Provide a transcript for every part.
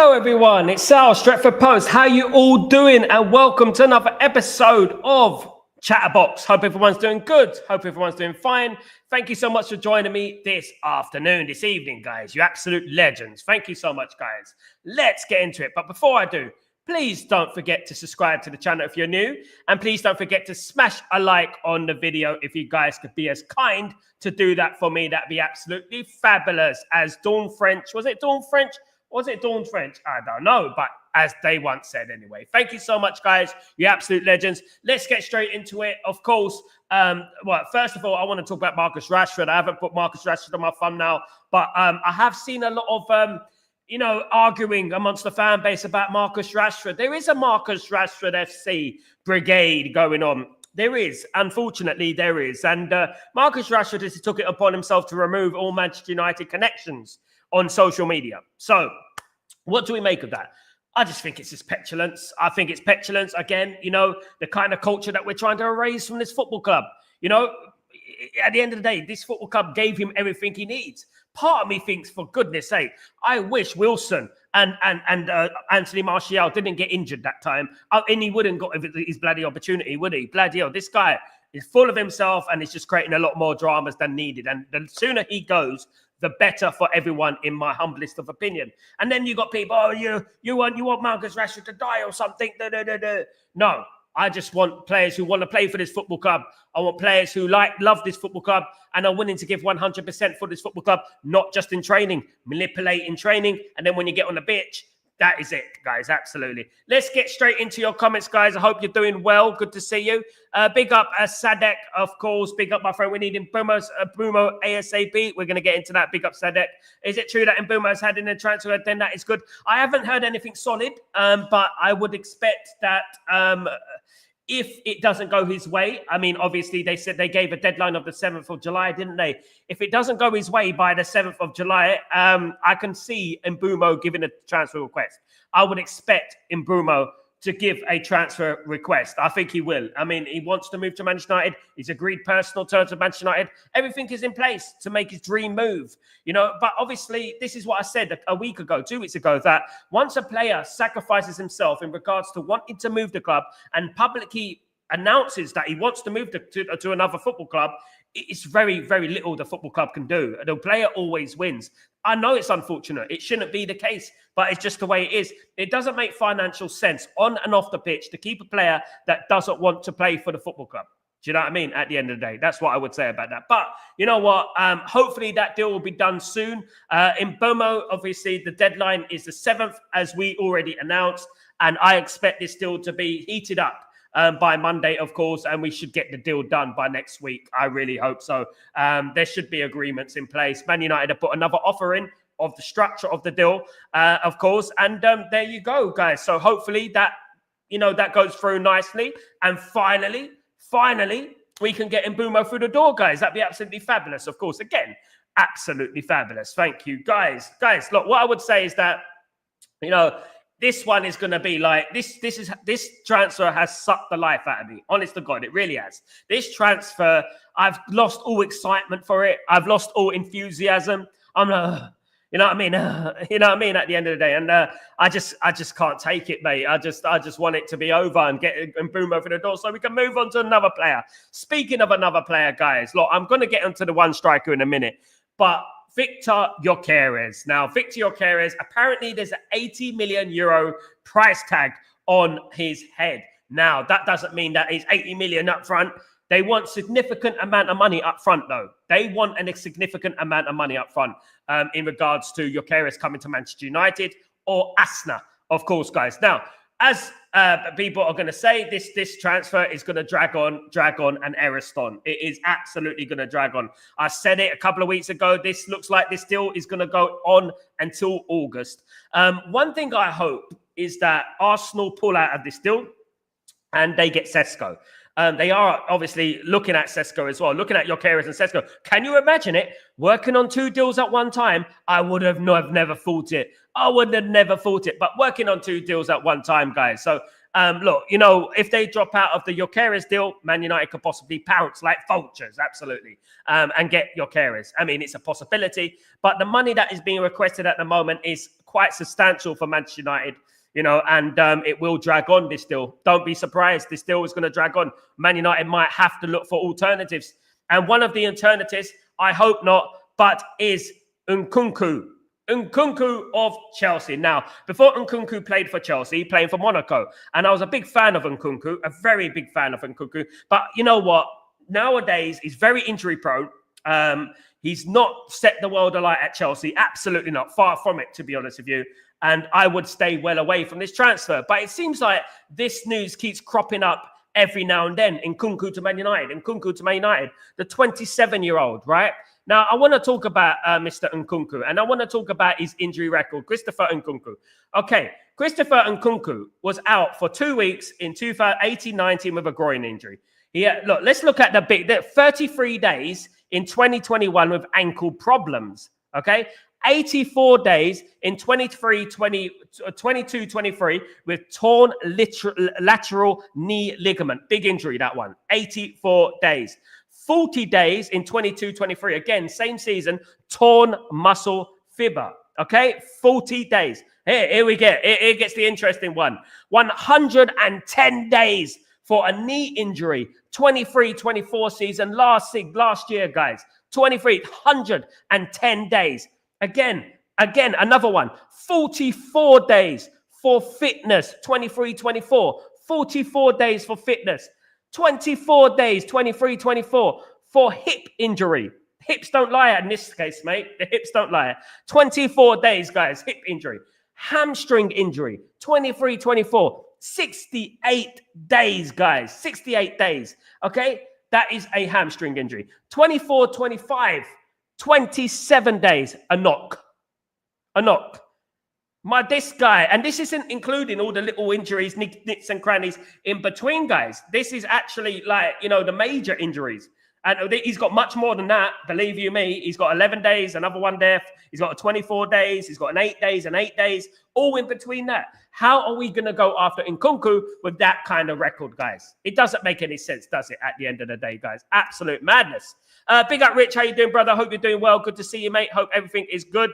Hello everyone, it's Sal, Stretford Post. How you all doing? And welcome to another episode of Chatterbox. Hope everyone's doing good. Hope everyone's doing fine. Thank you so much for joining me this afternoon, this evening, guys. You absolute legends. Thank you so much, guys. Let's get into it. But before I do, please don't forget to subscribe to the channel if you're new. And please don't forget to smash a like on the video if you guys could be as kind to do that for me. That'd be absolutely fabulous. As Dawn French, was it Dawn French? Was it Dawn French? I don't know, but as they once said anyway. Thank you so much, guys. You absolute legends. Let's get straight into it. Of course, first of all, I want to talk about Marcus Rashford. I haven't put Marcus Rashford on my thumbnail, but I have seen a lot of, arguing amongst the fan base about Marcus Rashford. There is a Marcus Rashford FC brigade going on. There is. Unfortunately, there is. And Marcus Rashford has took it upon himself to remove all Manchester United connections on social media. So what do we make of that? I just think it's just petulance. I think it's petulance. Again, the kind of culture that we're trying to erase from this football club. At the end of the day, this football club gave him everything he needs. Part of me thinks, for goodness sake, I wish Wilson and Anthony Martial didn't get injured that time. And he wouldn't got his bloody opportunity, would he? Bloody hell, this guy is full of himself and is just creating a lot more dramas than needed. And the sooner he goes, the better for everyone, in my humblest of opinion. And then you got people, you want Marcus Rashford to die or something. No, I just want players who want to play for this football club. I want players who love this football club and are willing to give 100% for this football club, not just in training, manipulate in training. And then when you get on the pitch, that is it, guys. Absolutely. Let's get straight into your comments, guys. I hope you're doing well. Good to see you. Big up Sadek, of course. Big up my friend. We need Mbeumo ASAP. We're going to get into that. Big up Sadek. Is it true that Mbeumo's had in a transfer? Then that is good. I haven't heard anything solid, but I would expect that if it doesn't go his way, I mean, obviously they said they gave a deadline of the 7th of July, didn't they? If it doesn't go his way by the 7th of July, I can see Mbeumo giving a transfer request. I would expect Mbeumo to give a transfer request. I think he will. I mean, he wants to move to Manchester United. He's agreed personal terms with Manchester United. Everything is in place to make his dream move, But obviously, this is what I said a week ago, 2 weeks ago, that once a player sacrifices himself in regards to wanting to move the club and publicly announces that he wants to move to another football club, it's very, very little the football club can do. The player always wins. I know it's unfortunate. It shouldn't be the case, but it's just the way it is. It doesn't make financial sense on and off the pitch to keep a player that doesn't want to play for the football club. Do you know what I mean? At the end of the day, that's what I would say about that. But you know what? Hopefully that deal will be done soon. In Mbeumo, obviously, the deadline is the 7th, as we already announced. And I expect this deal to be heated up by Monday, of course, and we should get the deal done by next week. I really hope so. There should be agreements in place. Man United have put another offer in of the structure of the deal, of course, and there you go, guys. So hopefully that, that goes through nicely, and finally, we can get Mbeumo through the door, guys. That'd be absolutely fabulous, of course. Again, absolutely fabulous. Thank you, guys. Look, what I would say is that, this one is going to be like, this transfer has sucked the life out of me. Honest to God, it really has. This transfer, I've lost all excitement for it. I've lost all enthusiasm. I'm you know what I mean? At the end of the day. And I just can't take it, mate. I just want it to be over and get Mbeumo over the door so we can move on to another player. Speaking of another player, guys, look, I'm going to get onto the one striker in a minute, but Victor Gyökeres. Now, Victor Gyökeres, apparently there's an 80 million euro price tag on his head. Now, that doesn't mean that it's 80 million up front. They want significant amount of money up front, though. They want a significant amount of money up front in regards to Gyökeres coming to Manchester United or Arsenal, of course, guys. Now, as people are going to say, this transfer is going to drag on and Ariston. It is absolutely going to drag on. I said it a couple of weeks ago. This looks like this deal is going to go on until August. One thing I hope is that Arsenal pull out of this deal and they get Sesko. They are obviously looking at Sesko as well, looking at Gyökeres and Sesko. Can you imagine it? Working on 2 deals at one time, I would have never thought it. I would have never thought it. But working on 2 deals at one time, guys. So Look, you know, if they drop out of the Gyökeres deal, Man United could possibly pounce like vultures, absolutely, and get Gyökeres. I mean, it's a possibility, but the money that is being requested at the moment is quite substantial for Manchester United, you know, and it will drag on, this deal. Don't be surprised. This deal is going to drag on. Man United might have to look for alternatives. And one of the alternatives, I hope not, but is Nkunku. Nkunku of Chelsea. Now, before Nkunku played for Chelsea, playing for Monaco, and I was a big fan of Nkunku, a very big fan of Nkunku. But you know what? Nowadays, he's very injury prone. He's not set the world alight at Chelsea. Absolutely not. Far from it, to be honest with you. And I would stay well away from this transfer. But it seems like this news keeps cropping up every now and then. Nkunku to Man United. Nkunku to Man United. The 27-year-old, right? Now, I want to talk about Mr. Nkunku, and I want to talk about his injury record, Christopher Nkunku. Okay, Christopher Nkunku was out for 2 weeks in 2018-19 with a groin injury. Look, let's look at the 33 days in 2021 with ankle problems, okay? 84 days in 22-23 with torn lateral knee ligament. Big injury, that one. 84 days. 40 days in 22-23. Again, same season, torn muscle fibula. Okay, 40 days. Here we get it. It gets the interesting one. 110 days for a knee injury. 23-24 season, last year, guys. 110 days. Again, another one. 44 days for fitness. 23-24. 44 days for fitness. 24 days, 23-24 for hip injury. Hips don't lie in this case, mate. The hips don't lie. 24 days, guys, hip injury. Hamstring injury, 23-24. 68 days, guys. 68 days, okay? That is a hamstring injury. 24-25, 27 days, a knock. This guy, and this isn't including all the little injuries, nits and crannies in between, guys. This is actually like, you know, the major injuries. And he's got much more than that, believe you me. He's got 11 days, another one there. He's got 24 days. He's got an 8 days and 8 days, all in between that. How are we going to go after Nkunku with that kind of record, guys? It doesn't make any sense, does it, at the end of the day, guys? Absolute madness. Big up, Rich. How you doing, brother? Hope you're doing well. Good to see you, mate. Hope everything is good.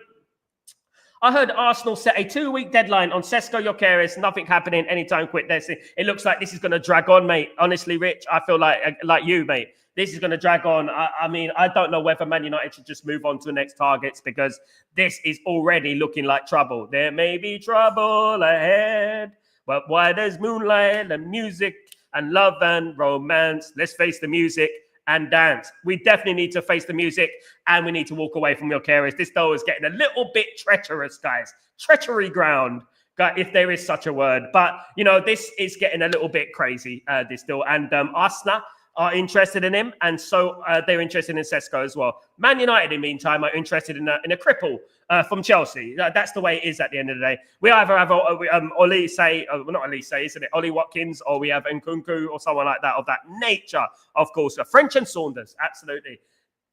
I heard Arsenal set a 2-week deadline on Cesco Gyökeres. Nothing happening anytime quick. It looks like this is going to drag on, mate. Honestly, Rich, I feel like you, mate. This is going to drag on. I mean, I don't know whether Man United should just move on to the next targets because this is already looking like trouble. There may be trouble ahead, but why there's moonlight and music and love and romance? Let's face the music and dance. We definitely need to face the music and we need to walk away from Gyökeres. This though is getting a little bit treacherous, guys. Treachery ground, if there is such a word. But, you know, this is getting a little bit crazy, this deal. And Arsenal are interested in him, and so they're interested in Cesco as well. Man United, in the meantime, are interested in a cripple from Chelsea. That's the way it is at the end of the day. We either have Oli say, not Oli say, isn't it? Ollie Watkins, or we have Nkunku or someone like that of that nature, of course. French and Saunders, absolutely.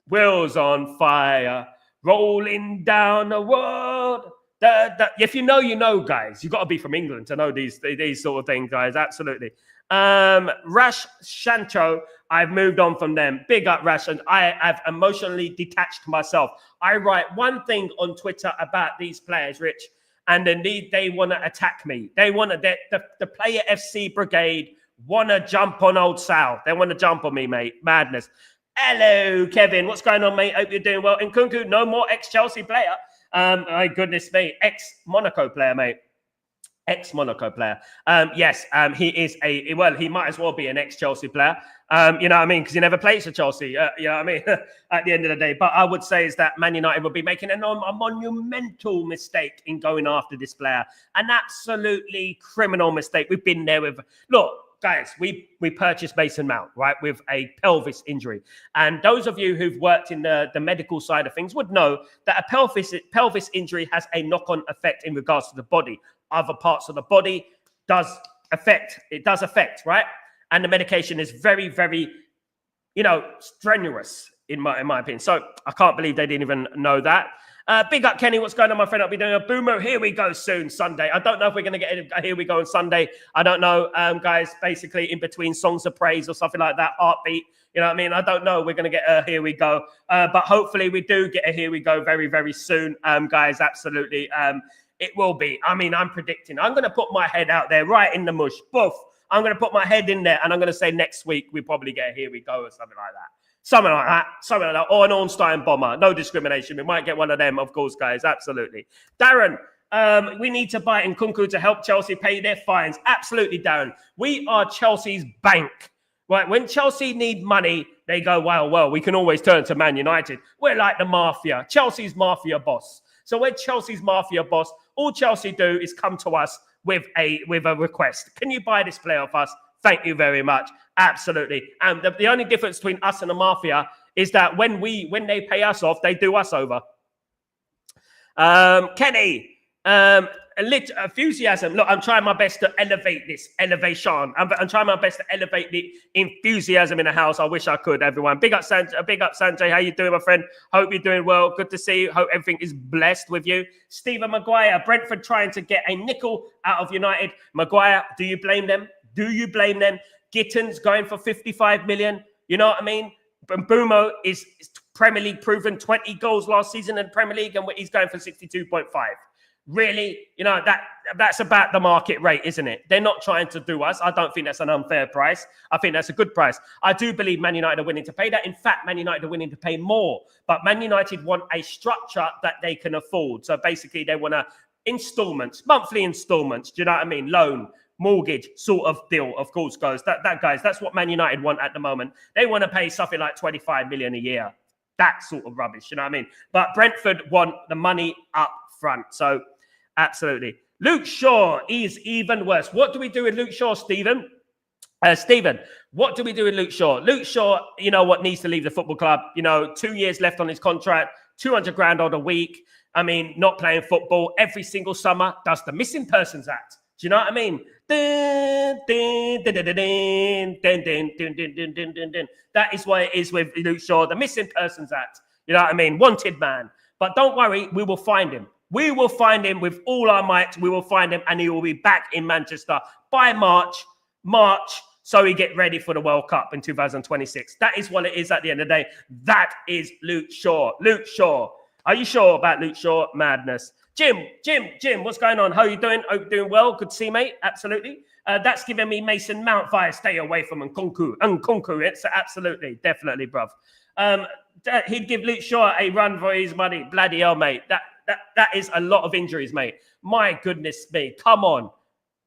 Wheels on fire, rolling down the world. If you know, you know, guys. You've got to be from England to know these sort of things, guys. Absolutely. Rash Shancho, I've moved on from them. Big up, Rash, and I have emotionally detached myself. I write one thing on Twitter about these players, Rich, and then they want to attack me. They want to, the Player FC brigade want to jump on old Sal. They want to jump on me, mate. Madness. Hello, Kevin. What's going on, mate? Hope you're doing well. Nkunku, no more ex-Chelsea player. My goodness me. Ex-Monaco player, mate. Ex-Monaco player. Yes, he is he might as well be an ex-Chelsea player. You know what I mean? Because he never plays for Chelsea. You know what I mean? At the end of the day. But I would say is that Man United would be making a monumental mistake in going after this player. An absolutely criminal mistake. We've been there with... Look, guys, we purchased Mason Mount, right, with a pelvis injury. And those of you who've worked in the medical side of things would know that a pelvis injury has a knock-on effect in regards to the body. Other parts of the body does affect, right? And the medication is very, very, strenuous in my opinion. So I can't believe they didn't even know that. Big up, Kenny. What's going on, my friend? I'll be doing a Mbeumo. Here we go soon, Sunday. I don't know if we're going to get a Here we go on Sunday. I don't know, guys. Basically, in between songs of praise or something like that, heartbeat. You know what I mean? I don't know. We're going to get a Here we go. But hopefully we do get a Here we go very, very soon, guys. Absolutely. It will be. I mean, I'm predicting. I'm going to put my head out there right in the mush. Boof. I'm going to put my head in there and I'm going to say next week we probably get a Here we go or something like that. Something like that. Or an Ornstein bomber. No discrimination. We might get one of them, of course, guys. Absolutely. Darren, we need to buy Nkunku to help Chelsea pay their fines. Absolutely, Darren. We are Chelsea's bank. Right, when Chelsea need money, they go, well, we can always turn to Man United. We're like the mafia, Chelsea's mafia boss. So we're Chelsea's mafia boss. All Chelsea do is come to us with a request. Can you buy this player off us? Thank you very much. Absolutely. And the only difference between us and the mafia is that when they pay us off, they do us over. Kenny, enthusiasm. Look, I'm trying my best to elevate this elevation. I'm trying my best to elevate the enthusiasm in the house. I wish I could, everyone. Big up, Sanjay. How you doing, my friend? Hope you're doing well. Good to see you. Hope everything is blessed with you. Stephen Maguire, Brentford trying to get a nickel out of United. Maguire, do you blame them? Do you blame them? Gittins going for 55 million. You know what I mean? Mbeumo is Premier League proven, 20 goals last season in the Premier League, and he's going for 62.5. Really, you know, that's about the market rate, isn't it? They're not trying to do us. I don't think that's an unfair price. I think that's a good price. I do believe Man United are willing to pay that. In fact, Man United are willing to pay more. But Man United want a structure that they can afford. So basically, they want monthly installments. Do you know what I mean? Loan, mortgage sort of deal, of course, goes. Guys, that's what Man United want at the moment. They want to pay something like 25 million a year. That sort of rubbish, you know what I mean? But Brentford want the money up front. So absolutely. Luke Shaw is even worse. What do we do with Luke Shaw, Stephen? Stephen, what do we do with Luke Shaw? Luke Shaw, you know what, needs to leave the football club. You know, 2 years left on his contract, 200 grand odd a week. I mean, not playing football every single summer. Does the Missing Persons Act. Do you know what I mean? That is what it is with Luke Shaw, the Missing Persons Act. You know what I mean? Wanted man. But don't worry, we will find him. We will find him with all our might. We will find him and he will be back in Manchester by March, so we get ready for the World Cup in 2026. That is what it is at the end of the day. That is Luke Shaw. Luke Shaw. Are you sure about Luke Shaw? Madness. Jim, what's going on? How are you doing? Hope you're doing well. Good to see you, mate. Absolutely. That's giving me Mason Mount vibes. Stay away from Nkunku. It's absolutely, definitely, bruv. He'd give Luke Shaw a run for his money. Bloody hell, mate. That is a lot of injuries, mate. My goodness me. Come on.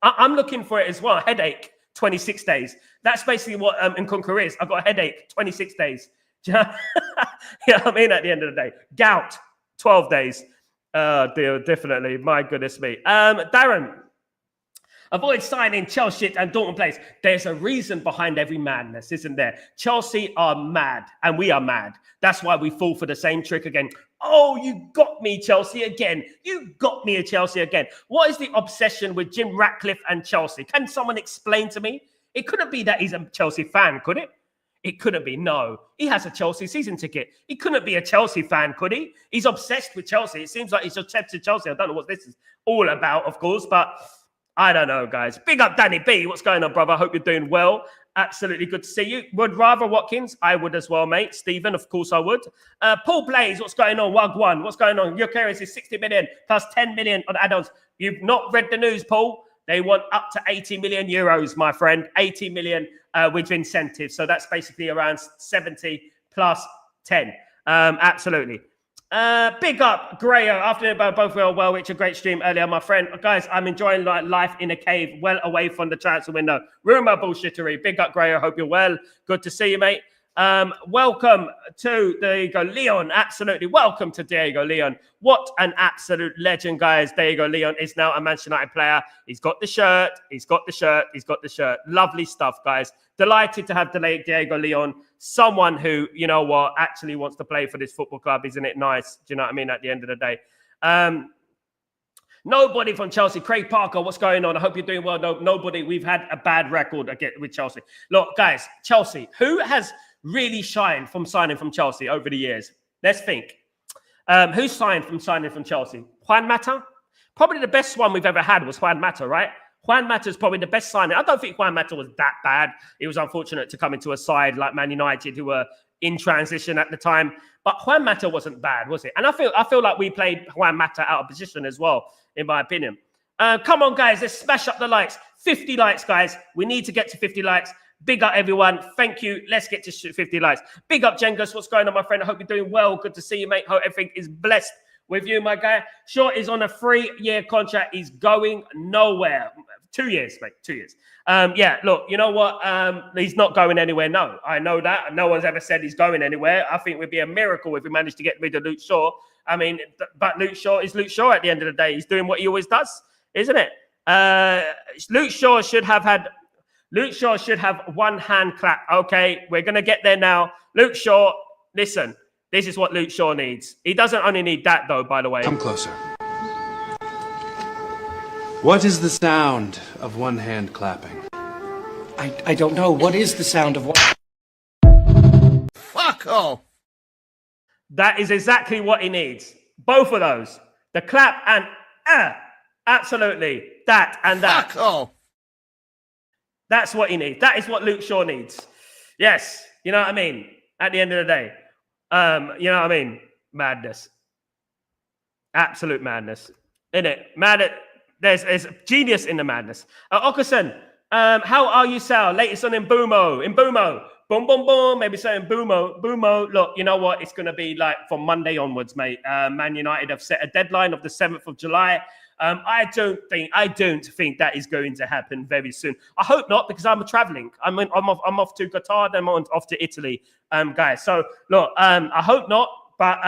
I'm looking for it as well. Headache, 26 days. That's basically what Nkunku is. I've got a headache, 26 days. Do you know what I mean? At the end of the day. Gout, 12 days. Dear, definitely. My goodness me. Darren, avoid signing Chelsea and Dortmund players. There's a reason behind every madness, isn't there? Chelsea are mad and we are mad. That's why we fall for the same trick again. Oh, you got me, Chelsea, again. You got me, Chelsea, again. What is the obsession with Jim Ratcliffe and Chelsea? Can someone explain to me? It couldn't be that he's a Chelsea fan, could it? It couldn't be. No, he has a Chelsea season ticket. He couldn't be a Chelsea fan, could he? He's obsessed with Chelsea. It seems like he's obsessed with Chelsea. I don't know what this is all about, of course, but I don't know, guys. Big up, Danny B. What's going on, brother? I hope you're doing well. Absolutely good to see you. Would rather Watkins? I would as well, mate. Stephen, of course I would. Paul Blaze, what's going on? Wagwan, what's going on? Your clearance is 60 million plus 10 million on add-ons. You've not read the news, Paul. They want up to 80 million euros, my friend. 80 million with incentives. So that's basically around 70 plus 10. Absolutely. Big up, Grayo. Afternoon, both well. Which a great stream earlier, my friend. Guys, I'm enjoying life in a cave, well away from the transfer window. Rumor bullshittery. Big up, Grayo. Hope you're well. Good to see you, mate. Welcome to Diego Leon. Absolutely. Welcome to Diego Leon. What an absolute legend, guys. Diego Leon is now a Manchester United player. He's got the shirt. Lovely stuff, guys. Delighted to have Diego Leon, someone who, you know what, actually wants to play for this football club. Isn't it nice? Do you know what I mean? At the end of the day. Nobody from Chelsea. Craig Parker, what's going on? I hope you're doing well. No, nobody. We've had a bad record again with Chelsea. Look, guys, Chelsea, who has really shined from signing from Chelsea over the years? Let's think. Who's signing from Chelsea? Juan Mata? Probably the best one we've ever had was Juan Mata, right? Juan Mata is probably the best signing. I don't think Juan Mata was that bad. It was unfortunate to come into a side like Man United, who were in transition at the time. But Juan Mata wasn't bad, was it? And I feel like we played Juan Mata out of position as well, in my opinion. Come on, guys. Let's smash up the likes. 50 likes, guys. We need to get to 50 likes. Big up, everyone. Thank you. Let's get to 50 likes. Big up, Jengus. What's going on, my friend? I hope you're doing well. Good to see you, mate. Hope everything is blessed with you, my guy. Short is on a 3-year contract. He's going nowhere. 2 years, mate. 2 years. Yeah, look, you know what? He's not going anywhere. No, I know that. No one's ever said he's going anywhere. I think it would be a miracle if we managed to get rid of Luke Shaw. I mean, but Luke Shaw is Luke Shaw at the end of the day. He's doing what he always does, isn't it? Luke Shaw should have one hand clap. Okay, we're going to get there now. Luke Shaw, listen, this is what Luke Shaw needs. He doesn't only need that, though, by the way. Come closer. What is the sound of one hand clapping? I don't know. What is the sound of one? Fuck off. That is exactly what he needs. Both of those. The clap and absolutely. That and that. Fuck off. That's what he needs. That is what Luke Shaw needs. Yes. You know what I mean? At the end of the day. You know what I mean? Madness. Absolute madness. Isn't it? There's genius in the madness. Okason, how are you, Sal? Latest on Mbeumo. Boom, boom, boom. Maybe saying Mbeumo. Look, you know what? It's going to be like from Monday onwards, mate. Man United have set a deadline of the 7th of July. I don't think that is going to happen very soon. I hope not, because I'm traveling. I'm off to Qatar, then I'm off to Italy, guys. So look, I hope not, but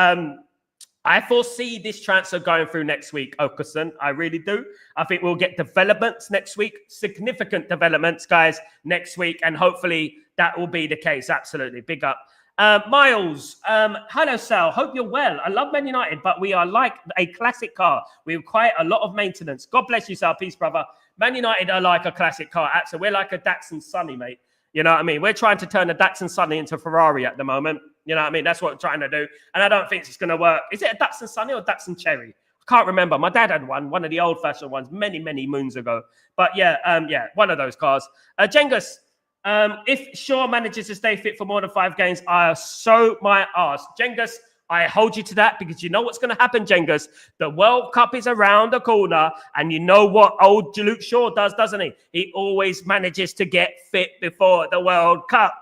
I foresee this transfer going through next week, Okason. I really do. I think we'll get developments next week, significant developments, guys, next week, and hopefully that will be the case. Absolutely. Big up. Miles, hello, Sal. Hope you're well. I love Man United, but we are like a classic car. We require a lot of maintenance. God bless you, Sal. Peace, brother. Man United are like a classic car. Actually, we're like a Datsun Sunny, mate. You know what I mean? We're trying to turn a Datsun Sunny into Ferrari at the moment. You know what I mean? That's what we're trying to do. And I don't think it's going to work. Is it a Datsun Sunny or Datsun Cherry? I can't remember. My dad had one of the old-fashioned ones, many, many moons ago. But yeah, one of those cars. Jengus, if Shaw manages to stay fit for more than 5 games, I'll sew my ass. Jengus, I hold you to that, because you know what's going to happen, Jengus. The World Cup is around the corner, and you know what old Luke Shaw does, doesn't he? He always manages to get fit before the World Cup.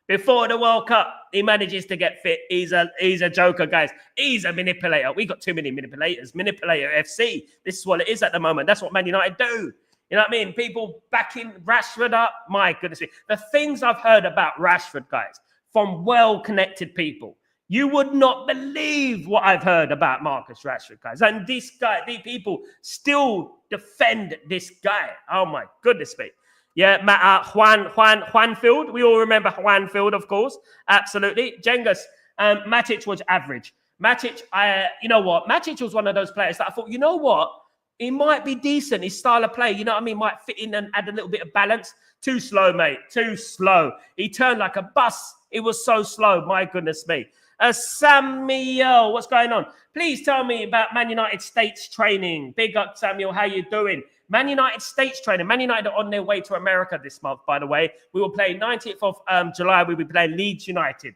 Before the World Cup, he manages to get fit. He's a joker, guys. He's a manipulator. We got too many manipulators. Manipulator FC. This is what it is at the moment. That's what Man United do. You know what I mean? People backing Rashford up. My goodness me. The things I've heard about Rashford, guys, from well-connected people. You would not believe what I've heard about Marcus Rashford, guys. And this guy, these people still defend this guy. Oh, my goodness me. Yeah, Juanfield. We all remember Juanfield, of course. Absolutely. Jengus, Matic was average. Matic, you know what? Matic was one of those players that I thought, you know what? He might be decent. His style of play, you know what I mean? Might fit in and add a little bit of balance. Too slow, mate. Too slow. He turned like a bus. It was so slow. My goodness me. Samuel, what's going on? Please tell me about Man United States training. Big up, Samuel. How you doing? Man United States training. Man United are on their way to America this month, by the way. We will play 19th of July. We'll be playing Leeds United.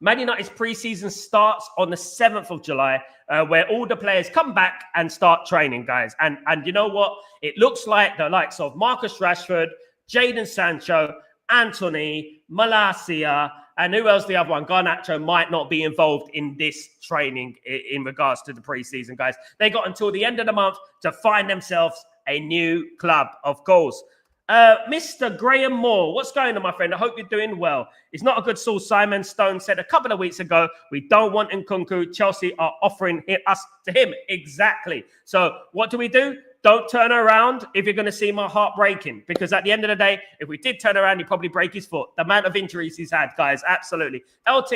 Man United's preseason starts on the 7th of July, where all the players come back and start training, guys. And you know what? It looks like the likes of Marcus Rashford, Jadon Sancho, Anthony, Malacia, and who else? The other one, Garnacho, might not be involved in this training in regards to the preseason, guys. They got until the end of the month to find themselves a new club, of course. Mr. Graham Moore, what's going on, my friend? I hope you're doing well. It's not a good source. Simon Stone said a couple of weeks ago, we don't want Nkunku. Chelsea are offering us to him. Exactly. So what do? Don't turn around if you're going to see my heart breaking. Because at the end of the day, if we did turn around, he'd probably break his foot. The amount of injuries he's had, guys. Absolutely. LT,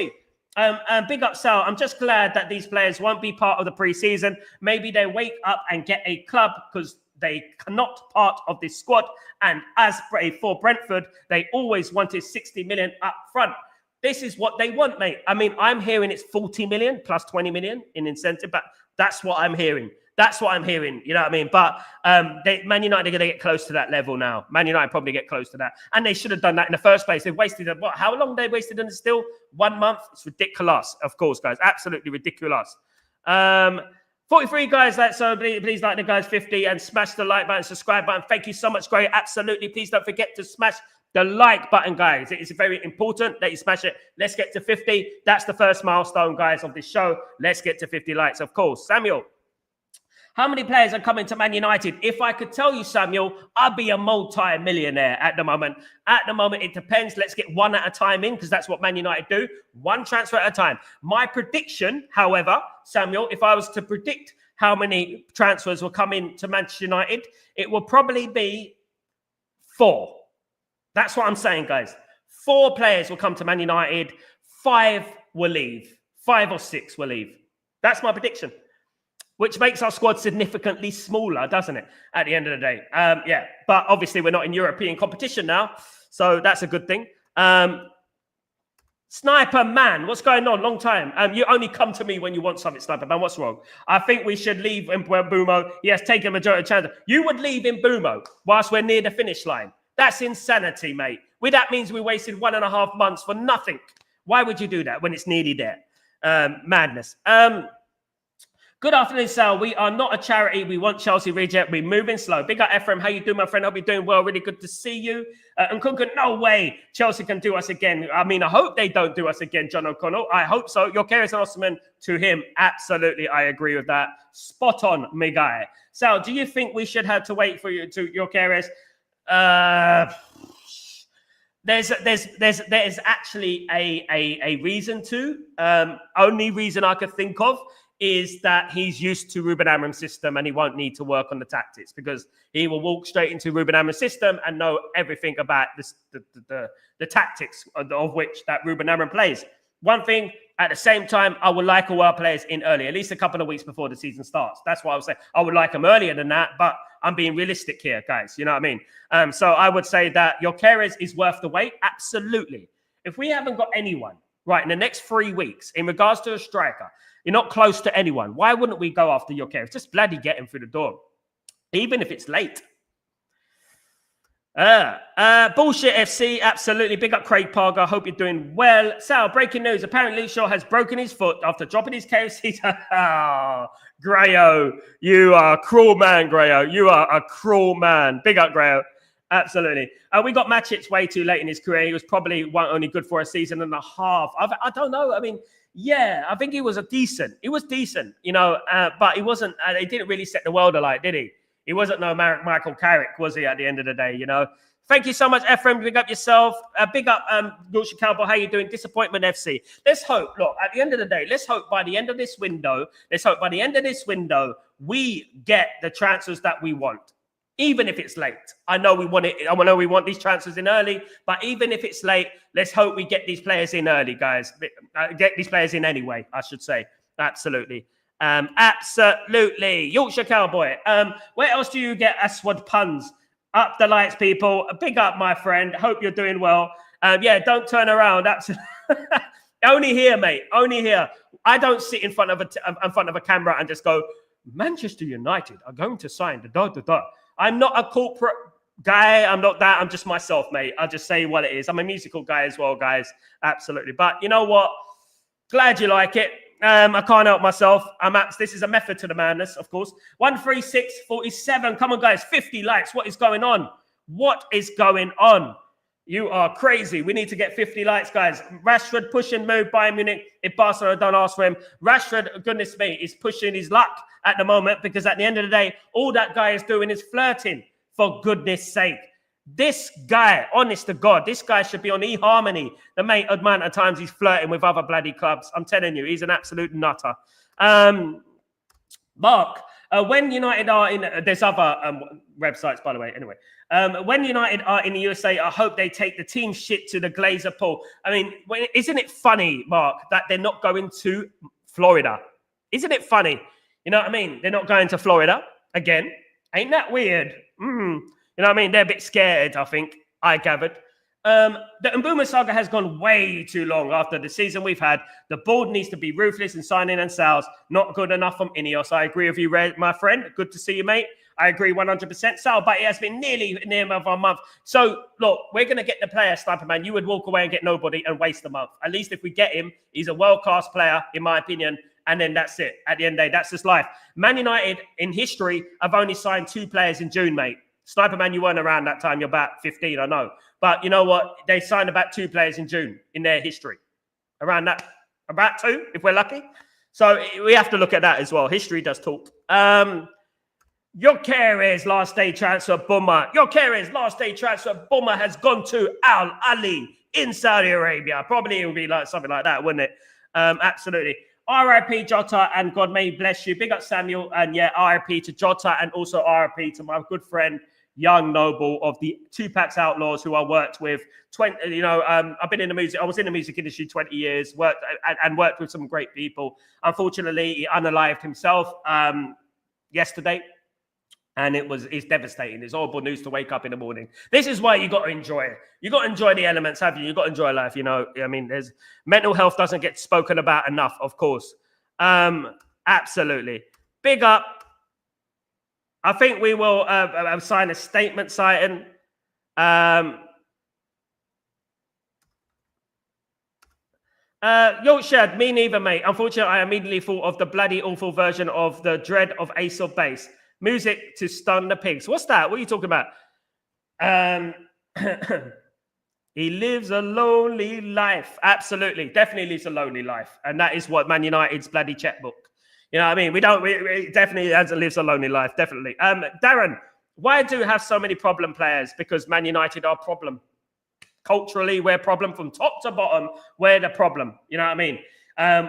big up, Sal. I'm just glad that these players won't be part of the preseason. Maybe they wake up and get a club, because they cannot part of this squad. And as for Brentford, they always wanted 60 million up front. This is what they want, mate. I mean, I'm hearing it's 40 million plus 20 million in incentive, but that's what I'm hearing. That's what I'm hearing. You know what I mean? But Man United are going to get close to that level now. Man United probably get close to that. And they should have done that in the first place. They've wasted, how long they wasted on it still? 1 month? It's ridiculous, of course, guys. Absolutely ridiculous. 43 guys, so please like the guys 50 and smash the like button, subscribe button. Thank you so much, Gray. Absolutely. Please don't forget to smash the like button, guys. It is very important that you smash it. Let's get to 50. That's the first milestone, guys, of this show. Let's get to 50 likes, of course. Samuel, how many players are coming to Man United? If I could tell you, Samuel, I'd be a multi-millionaire at the moment. At the moment, it depends. Let's get one at a time in because that's what Man United do. One transfer at a time. My prediction, however, Samuel, if I was to predict how many transfers will come in to Manchester United, it will probably be 4. That's what I'm saying, guys. 4 players will come to Man United. 5 will leave. 5 or 6 will leave. That's my prediction. Which makes our squad significantly smaller, doesn't it? At the end of the day. Yeah, but obviously we're not in European competition now. So that's a good thing. Sniper Man, what's going on? Long time. You only come to me when you want something, Sniper Man. What's wrong? I think we should leave Mbeumo. He has taken a majority of chances. You would leave Mbeumo whilst we're near the finish line. That's insanity, mate. That means we wasted 1.5 months for nothing. Why would you do that when it's nearly there? Madness. Good afternoon, Sal. We are not a charity. We want Chelsea reject. We're moving slow. Big up, Ephraim. How you doing, my friend? Hope you're doing well. Really good to see you. And Kunku, no way Chelsea can do us again. I mean, I hope they don't do us again, John O'Connell. I hope so. Your care is an Osman to him. Absolutely, I agree with that. Spot on, my guy. Sal, do you think we should have to wait for you to your care is? There's actually a reason to. Only reason I could think of is that he's used to Ruben Amorim's system and he won't need to work on the tactics because he will walk straight into Ruben Amorim's system and know everything about the tactics of which that Ruben Amorim plays. One thing, at the same time, I would like all our players in early, at least a couple of weeks before the season starts. That's what I would say. I would like them earlier than that, but I'm being realistic here, guys. You know what I mean? So I would say that your Keres is worth the wait. Absolutely. If we haven't got anyone, right, in the next 3 weeks, in regards to a striker, you're not close to anyone. Why wouldn't we go after your Keres? Just bloody get him through the door, even if it's late. Bullshit FC, absolutely. Big up Craig Parker. Hope you're doing well. Sal, breaking news. Apparently Shaw has broken his foot after dropping his KFC. Oh, Grayo, you are a cruel man, Grayo. You are a cruel man. Big up, Grayo. Absolutely. We got Matchit's way too late in his career. He was probably only good for a season and a half. I don't know. I mean, yeah, I think he was decent. He was decent, you know, but he wasn't. He didn't really set the world alight, did he? He wasn't no Michael Carrick, was he, at the end of the day, you know? Thank you so much, Ephraim. Big up yourself. Big up, Yorkshire Cowboy. How you doing? Disappointment FC. Let's hope, look, at the end of the day, let's hope by the end of this window, we get the transfers that we want. Even if it's late. I know we want it. I know we want these transfers in early, but even if it's late, let's hope we get these players in early, guys. Get these players in anyway, I should say. Absolutely. Absolutely. Yorkshire Cowboy. Where else do you get Aswad puns? Up the lights, people. Big up, my friend. Hope you're doing well. Yeah, don't turn around. Absolutely. Only here, mate. Only here. I don't sit in front of a camera and just go, Manchester United are going to sign the da-da-da. I'm not a corporate guy. I'm not that. I'm just myself, mate. I'll just say what it is. I'm a musical guy as well, guys. Absolutely. But you know what? Glad you like it. I can't help myself. This is a method to the madness, of course. 13647. Come on, guys. 50 likes. What is going on? What is going on? You are crazy. We need to get 50 likes, guys. Rashford push and move Bayern Munich if Barcelona don't ask for him. Rashford, goodness me, is pushing his luck at the moment because at the end of the day, all that guy is doing is flirting, for goodness sake. This guy, honest to God, this guy should be on eHarmony. The amount of times he's flirting with other bloody clubs. I'm telling you, he's an absolute nutter. Mark, when United are in, there's other websites, by the way, anyway. When United are in the USA, I hope they take the team shit to the Glazer pool. I mean, isn't it funny, Mark, that they're not going to Florida? Isn't it funny? You know what I mean? They're not going to Florida again. Ain't that weird? You know what I mean? They're a bit scared, I think, I gathered. The Mbeumo saga has gone way too long after the season we've had. The board needs to be ruthless in signing and sales. Not good enough from Ineos. I agree with you, my friend. Good to see you, mate. I agree 100%. Sal, but it has been nearly near of a month. So, look, we're going to get the player, Sniper Man. You would walk away and get nobody and waste a month. At least if we get him, he's a world-class player, in my opinion. And then that's it. At the end of the day, that's just life. Man United, in history, have only signed 2 players in June, mate. Sniper Man, you weren't around that time. You're about 15, I know. But you know what? They signed about 2 players in June in their history. Around that. About 2, if we're lucky. So we have to look at that as well. History does talk. Yokere's last day transfer boomer. Yokere's last day transfer boomer has gone to Al Ali in Saudi Arabia. Probably it would be like something like that, wouldn't it? Absolutely. RIP Jota, and God may bless you. Big up Samuel, and yeah, RIP to Jota, and also RIP to my good friend Young Noble of the Tupac's Outlaws, who I worked with. I've been in the music. I was in the music industry 20 years. Worked with some great people. Unfortunately, he unalived himself yesterday, and it's devastating. It's horrible news to wake up in the morning. This is why you got to enjoy it. You got to enjoy the elements, have you? You got to enjoy life. You know, I mean, there's mental health doesn't get spoken about enough, of course. Absolutely. Big up. I think we will sign a statement citing. Yorkshire, me neither, mate. Unfortunately, I immediately thought of the bloody awful version of the Dread of Ace of Base. Music to stun the pigs. What's that? What are you talking about? He lives a lonely life. Absolutely. Definitely lives a lonely life. And that is what Man United's bloody checkbook. You know what I mean? We definitely lives a lonely life. Definitely. Darren, why do we have so many problem players? Because Man United are a problem. Culturally, we're a problem from top to bottom. We're the problem. You know what I mean?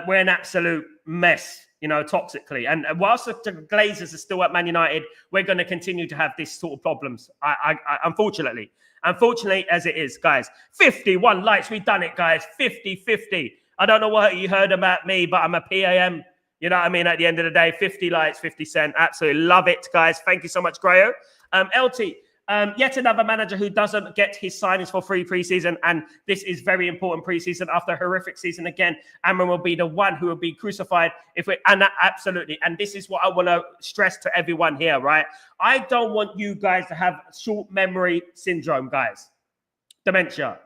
We're an absolute mess, you know, toxically. And whilst the Glazers are still at Man United, we're going to continue to have this sort of problems. Unfortunately, as it is, guys. 51 likes. We've done it, guys. 50-50. I don't know what you heard about me, but I'm a PAM. You know what I mean? At the end of the day, 50 likes, 50 cents. Absolutely love it, guys. Thank you so much, Grayo. LT, yet another manager who doesn't get his signings for free preseason, and this is very important preseason after a horrific season again. Amorim will be the one who will be crucified absolutely. And this is what I want to stress to everyone here, right? I don't want you guys to have short memory syndrome, guys. Dementia.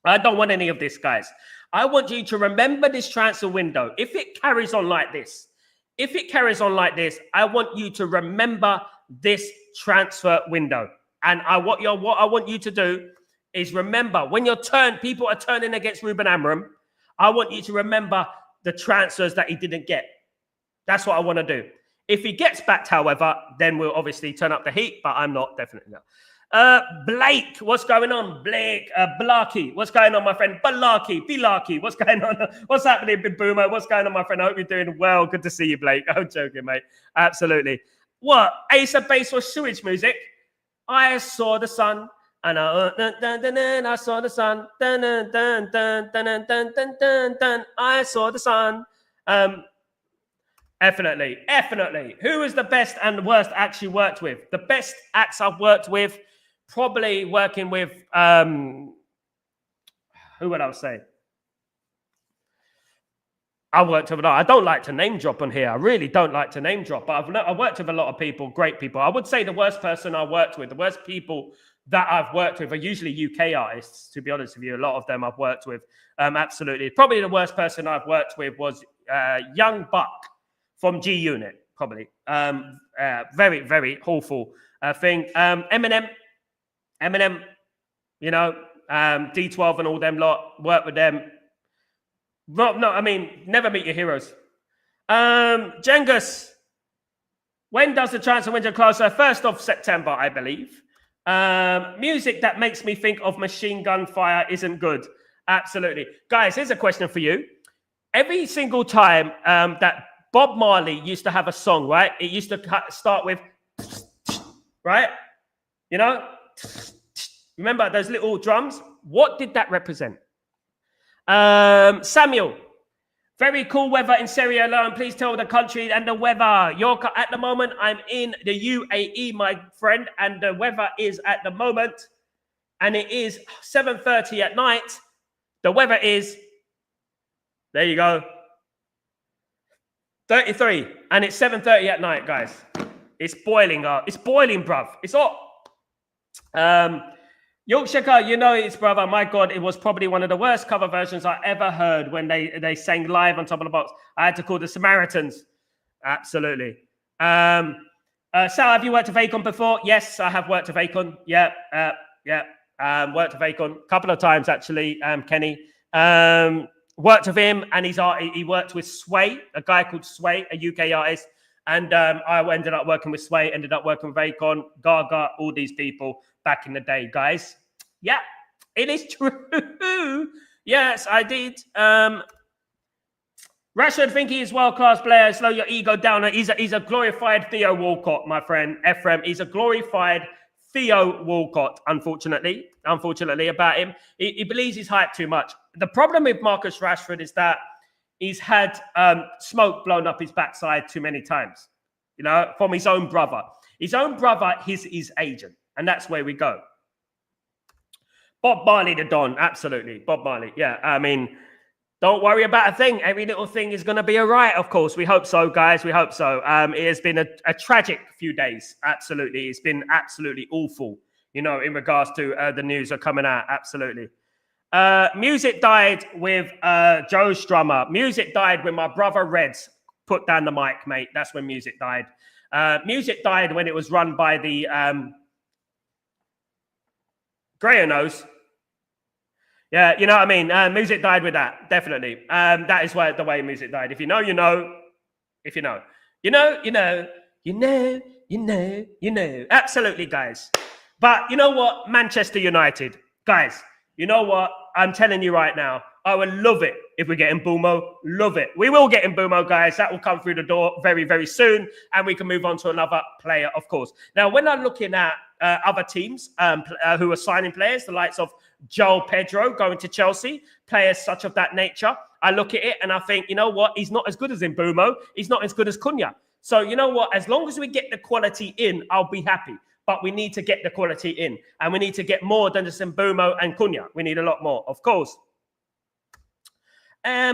I don't want any of this, guys. I want you to remember this transfer window. If it carries on like this, I want you to remember this transfer window. And what I want you to do is remember when people are turning against Ruben Amorim, I want you to remember the transfers that he didn't get. That's what I want to do. If he gets backed, however, then we'll obviously turn up the heat, but I'm not, definitely not. Blake, what's going on? Blake, Bluesky, what's going on, my friend? Bluesky, what's going on? What's happening, Mbeumo? What's going on, my friend? I hope you're doing well. Good to see you, Blake. I'm joking, mate. Absolutely. What? Ace of Base was sewage music? I saw the sun, and I saw the sun. I saw the sun. Definitely. Who is the best and worst acts you worked with? The best acts I've worked with, probably working with, who would I say? I worked with a lot. I don't like to name drop on here. I really don't like to name drop, but I worked with a lot of people, great people. I would say the worst person I worked with, the worst people that I've worked with are usually UK artists, to be honest with you. A lot of them I've worked with. Absolutely. Probably the worst person I've worked with was Young Buck from G Unit, probably. Very, very awful thing. Eminem, you know, D12 and all them lot, work with them. Never meet your heroes. Jengus, when does the transfer window close? 1st of September, I believe. Music that makes me think of machine gun fire isn't good. Absolutely. Guys, here's a question for you. Every single time that Bob Marley used to have a song, right? It used to start with, right? You know? Remember those little drums? What did that represent? Samuel, very cool weather in Syria alone. Please tell the country and the weather. At the moment, I'm in the UAE, my friend, and the weather is at the moment and it is 7:30 at night. The weather is, there you go, 33, and it's 7:30 at night, guys. It's boiling up. It's boiling, bruv. It's hot. Yorkshire, you know it's, brother. My God, it was probably one of the worst cover versions I ever heard when they sang live on top of the box. I had to call the Samaritans. Absolutely. Sal, have you worked with Akon before? Yes, I have worked with Akon. Yeah. Worked with Akon a couple of times, actually, Kenny. Worked with him, and he worked with Sway, a guy called Sway, a UK artist. And I ended up working with Sway, ended up working with Akon, Gaga, all these people back in the day, guys. Yeah, it is true. Yes, I did. Rashford think he is world-class player. Slow your ego down. He's a glorified Theo Walcott, my friend. Ephraim, he's a glorified Theo Walcott, unfortunately about him. He believes he's hyped too much. The problem with Marcus Rashford is that he's had smoke blown up his backside too many times, you know, from his own brother. His own brother, his agent. And that's where we go. Bob Marley, the Don. Absolutely. Bob Marley. Yeah, I mean, don't worry about a thing. Every little thing is going to be all right, of course. We hope so, guys. We hope so. It has been a tragic few days. Absolutely. It's been absolutely awful, you know, in regards to the news are coming out. Absolutely. Music died with Joe Strummer. Music died when my brother Reds put down the mic, mate. That's when music died. Music died when it was run by the Grayer knows. Yeah, you know what I mean? Music died with that, definitely. That is the way music died. If you know, you know. If you know. You know, you know. You know, you know, you know. Absolutely, guys. But you know what? Manchester United. Guys, you know what? I'm telling you right now, I would love it if we get Mbeumo. Love it. We will get Mbeumo, guys. That will come through the door very, very soon. And we can move on to another player, of course. Now, when I'm looking at other teams who are signing players, the likes of Joel Pedro going to Chelsea, players such of that nature, I look at it and I think, you know what? He's not as good as Mbeumo. He's not as good as Cunha. So, you know what? As long as we get the quality in, I'll be happy. But we need to get the quality in. And we need to get more than just Mbeumo and Cunha. We need a lot more, of course.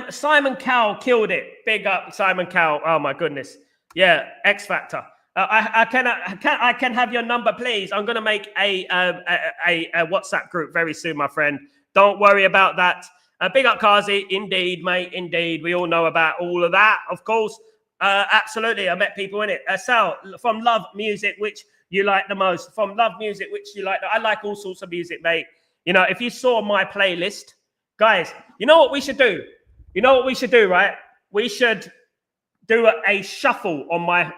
Simon Cowell killed it. Big up, Simon Cowell. Oh, my goodness. Yeah, X Factor. I can have your number, please. I'm going to make a WhatsApp group very soon, my friend. Don't worry about that. Big up, Kazi. Indeed, mate. Indeed. We all know about all of that, of course. Absolutely. I met people in it. Sal, from Love Music, which you like the most? From Love Music, which you like? I like all sorts of music, mate. You know, if you saw my playlist, guys, you know what we should do? You know what we should do, right? We should do a shuffle on my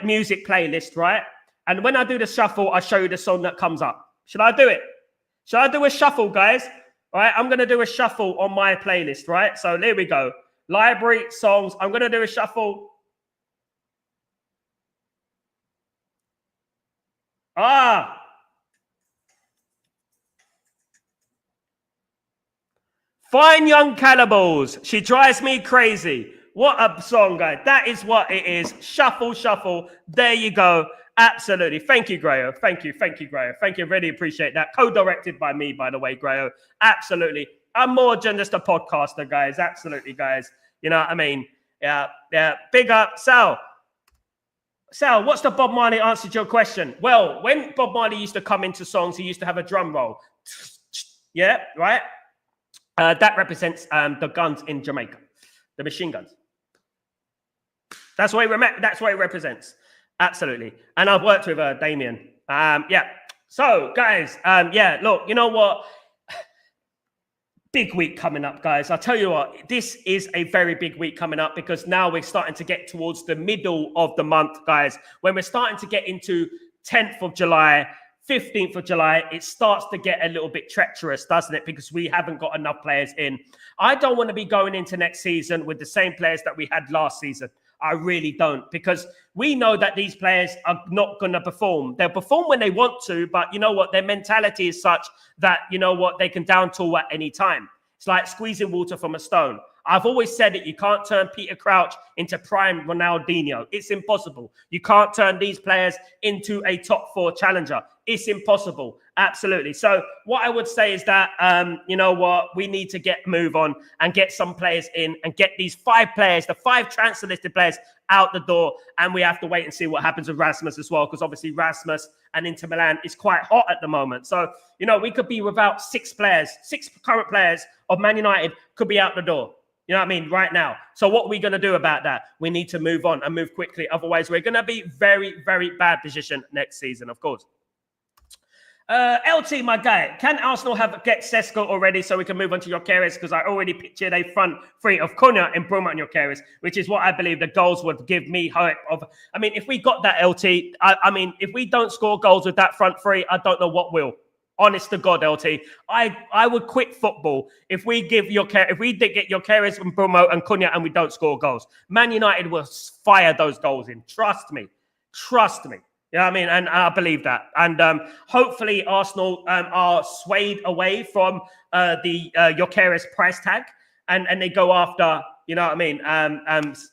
music playlist, right? And when I do the shuffle, I show you the song that comes up. Should I do it? Should I do a shuffle, guys? All right, I'm going to do a shuffle on my playlist, right? So there we go. Library, songs. I'm going to do a shuffle. Fine Young Cannibals. She drives me crazy. What a song, guys. That is what it is. Shuffle, shuffle. There you go. Absolutely. Thank you, Grayo. Thank you, Grayo. Thank you. Really appreciate that. Co-directed by me, by the way, Grayo. Absolutely. I'm more than just a podcaster, guys. Absolutely, guys. You know what I mean? Yeah. Big up. Sal, what's the Bob Marley answer to your question? Well, when Bob Marley used to come into songs, he used to have a drum roll. Yeah, right? That represents the guns in Jamaica, the machine guns. That's what it represents. Absolutely. And I've worked with Damien. Yeah. So, guys, yeah, look, you know what? Big week coming up, guys. I'll tell you what, this is a very big week coming up because now we're starting to get towards the middle of the month, guys. When we're starting to get into 10th of July, 15th of July, it starts to get a little bit treacherous, doesn't it? Because we haven't got enough players in. I don't want to be going into next season with the same players that we had last season. I really don't, because we know that these players are not going to perform. They'll perform when they want to, but you know what? Their mentality is such that, you know what? They can down tool at any time. It's like squeezing water from a stone. I've always said it. You can't turn Peter Crouch into prime Ronaldinho. It's impossible. You can't turn these players into a top 4 challenger. It's impossible. Absolutely. So what I would say is that, you know what, we need to move on and get some players in and get these 5 players, the 5 transfer listed players out the door. And we have to wait and see what happens with Rasmus as well, because obviously Rasmus and Inter Milan is quite hot at the moment. So, you know, we could be without 6 players, 6 current players of Man United could be out the door. You know what I mean? Right now. So what are we going to do about that? We need to move on and move quickly. Otherwise, we're going to be very, very bad position next season, of course. LT, my guy, can Arsenal get Sesko already so we can move on to Gyökeres? Because I already pictured a front three of Cunha, Mbeumo and Gyökeres, which is what I believe the goals would give me hope of. I mean, if we got that, LT, I mean, if we don't score goals with that front three, I don't know what will. Honest to God, LT, I would quit football if we did get Gyökeres, Mbeumo and Cunha and we don't score goals. Man United will fire those goals in. Trust me. Trust me. You know what I mean? And I believe that. And hopefully Arsenal are swayed away from the Gyökeres price tag and they go after, you know what I mean,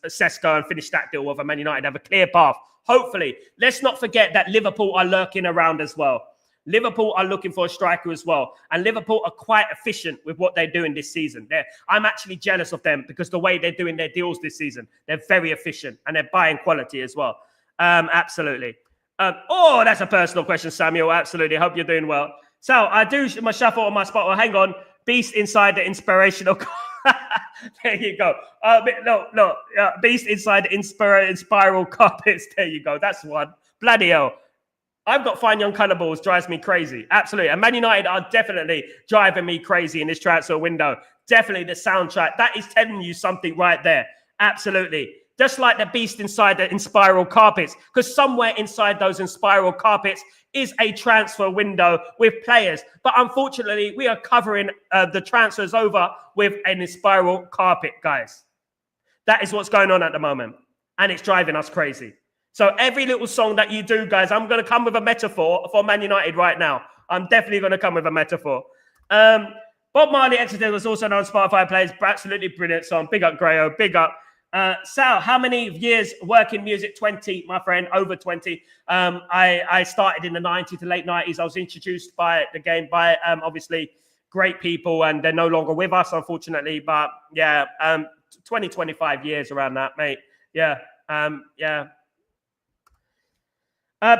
Sesko and finish that deal with Man United, have a clear path. Hopefully. Let's not forget that Liverpool are lurking around as well. Liverpool are looking for a striker as well. And Liverpool are quite efficient with what they're doing this season. I'm actually jealous of them because the way they're doing their deals this season, they're very efficient and they're buying quality as well. Absolutely. Oh, that's a personal question, Samuel. Absolutely. Hope you're doing well. So I do my shuffle on my spot. Well, hang on. Beast inside the inspirational. There you go. No. Beast inside the inspiral carpets. There you go. That's one. Bloody hell. I've got fine young cannibals, drives me crazy. Absolutely. And Man United are definitely driving me crazy in this transfer window. Definitely the soundtrack. That is telling you something right there. Absolutely. Just like the beast inside the spiral carpets, because somewhere inside those spiral carpets is a transfer window with players. But unfortunately, we are covering the transfers over with a spiral carpet, guys. That is what's going on at the moment. And it's driving us crazy. So every little song that you do, guys, I'm going to come with a metaphor for Man United right now. I'm definitely going to come with a metaphor. Bob Marley Exeter was also known on Spotify plays. Absolutely brilliant song. Big up, Grayo. Big up. Sal, how many years working music? 20, my friend, over 20. I started in the 90s to late 90s. I was introduced by obviously great people, and they're no longer with us, unfortunately. But yeah, 20, 25 years around that, mate. Yeah, yeah.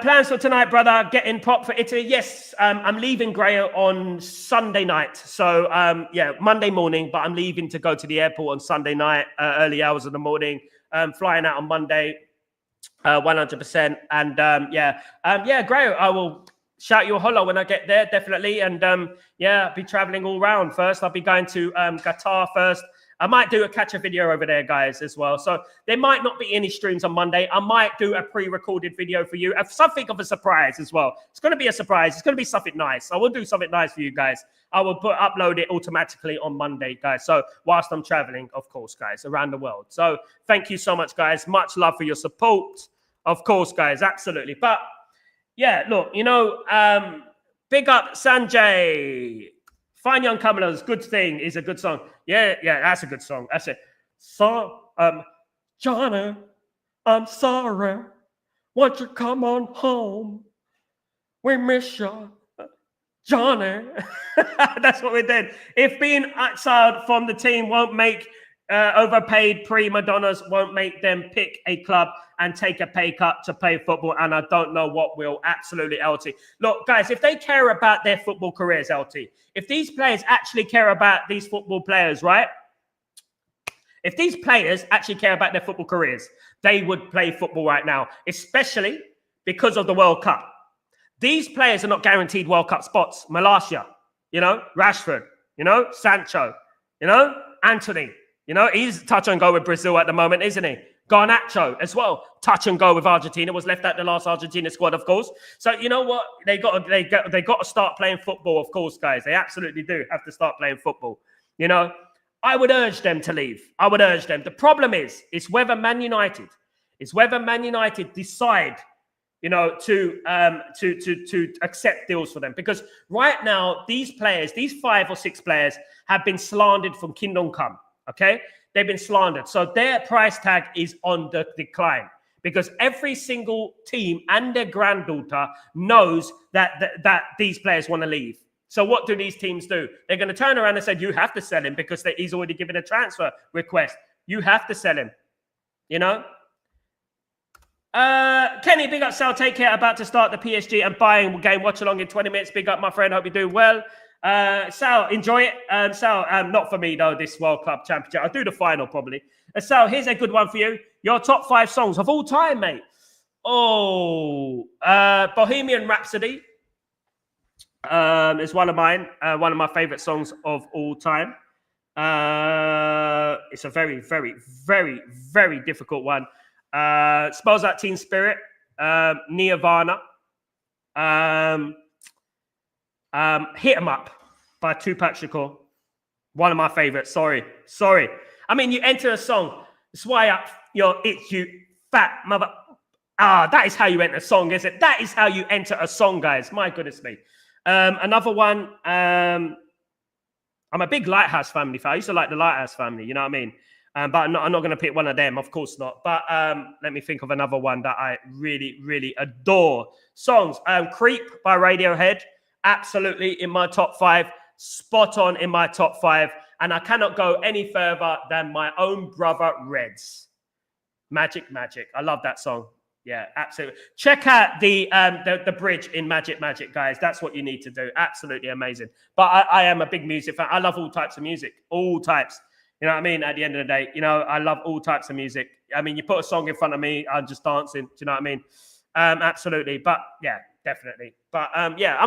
Plans for tonight, brother? Getting pop for Italy? Yes, I'm leaving Grayo on Sunday night. So, yeah, Monday morning, but I'm leaving to go to the airport on Sunday night, early hours of the morning. Flying out on Monday, 100%. And yeah, Grayo, I will shout you a holler when I get there, definitely. And yeah, I'll be traveling all round first. I'll be going to Qatar first. I might do a catch-up video over there, guys, as well. So there might not be any streams on Monday. I might do a pre-recorded video for you. Something of a surprise as well. It's going to be a surprise. It's going to be something nice. I will do something nice for you guys. I will upload it automatically on Monday, guys. So whilst I'm traveling, of course, guys, around the world. So thank you so much, guys. Much love for your support. Of course, guys, absolutely. But yeah, look, you know, big up Sanjay. Fine Young Camelos, Good Thing is a good song. Yeah, that's a good song. That's it. So, Johnny, I'm sorry. Won't you come on home? We miss you, Johnny. That's what we did. If being exiled from the team won't make overpaid prima donnas won't make them pick a club and take a pay cut to play football, and I don't know what will. Absolutely, LT. Look, guys, if they care about their football careers, LT, if these players actually care about these football players, right? If these players actually care about their football careers, they would play football right now, especially because of the World Cup. These players are not guaranteed World Cup spots. Malacia, you know, Rashford, you know, Sancho, you know, Anthony. You know, he's touch and go with Brazil at the moment, isn't he? Garnacho as well, touch and go with Argentina. Was left at the last Argentina squad, of course. So you know what? They got to start playing football, of course, guys. They absolutely do have to start playing football. You know, I would urge them to leave. I would urge them. The problem is whether Man United decide, you know, to accept deals for them, because right now these players, these 5 or 6 players, have been slandered from Kingdom Come. Okay, they've been slandered. So their price tag is on the decline because every single team and their granddaughter knows that these players want to leave. So what do these teams do? They're going to turn around and say, you have to sell him because he's already given a transfer request. You have to sell him, you know? Kenny, big up Sal. Take care. About to start the PSG and buying game. Watch along in 20 minutes. Big up, my friend. Hope you're doing well. Sal, enjoy it. Sal, not for me, though, this World Club Championship. I'll do the final, probably. Sal, here's a good one for you. Your top 5 songs of all time, mate. Oh, Bohemian Rhapsody. It's one of mine, one of my favorite songs of all time. It's a very, very, very, very difficult one. Smells Like Teen Spirit, Nirvana, Hit 'Em Up by Tupac Shakur. One of my favorites. Sorry. I mean, you enter a song, sway up your itch, you fat mother. That is how you enter a song, is it? That is how you enter a song, guys. My goodness me. Another one, I'm a big Lighthouse Family fan. I used to like the Lighthouse Family, you know what I mean? But I'm not going to pick one of them, of course not. But let me think of another one that I really, really adore. Songs, Creep by Radiohead, absolutely in my top 5, spot on in my top 5. And I cannot go any further than My Own Brother Reds. Magic. I love that song. Yeah, absolutely. Check out the bridge in Magic, guys. That's what you need to do. Absolutely amazing. But I am a big music fan. I love all types of music, all types. You know what I mean? At the end of the day, you know, I love all types of music. I mean, you put a song in front of me, I'm just dancing. Do you know what I mean? Absolutely. But yeah, definitely. But yeah,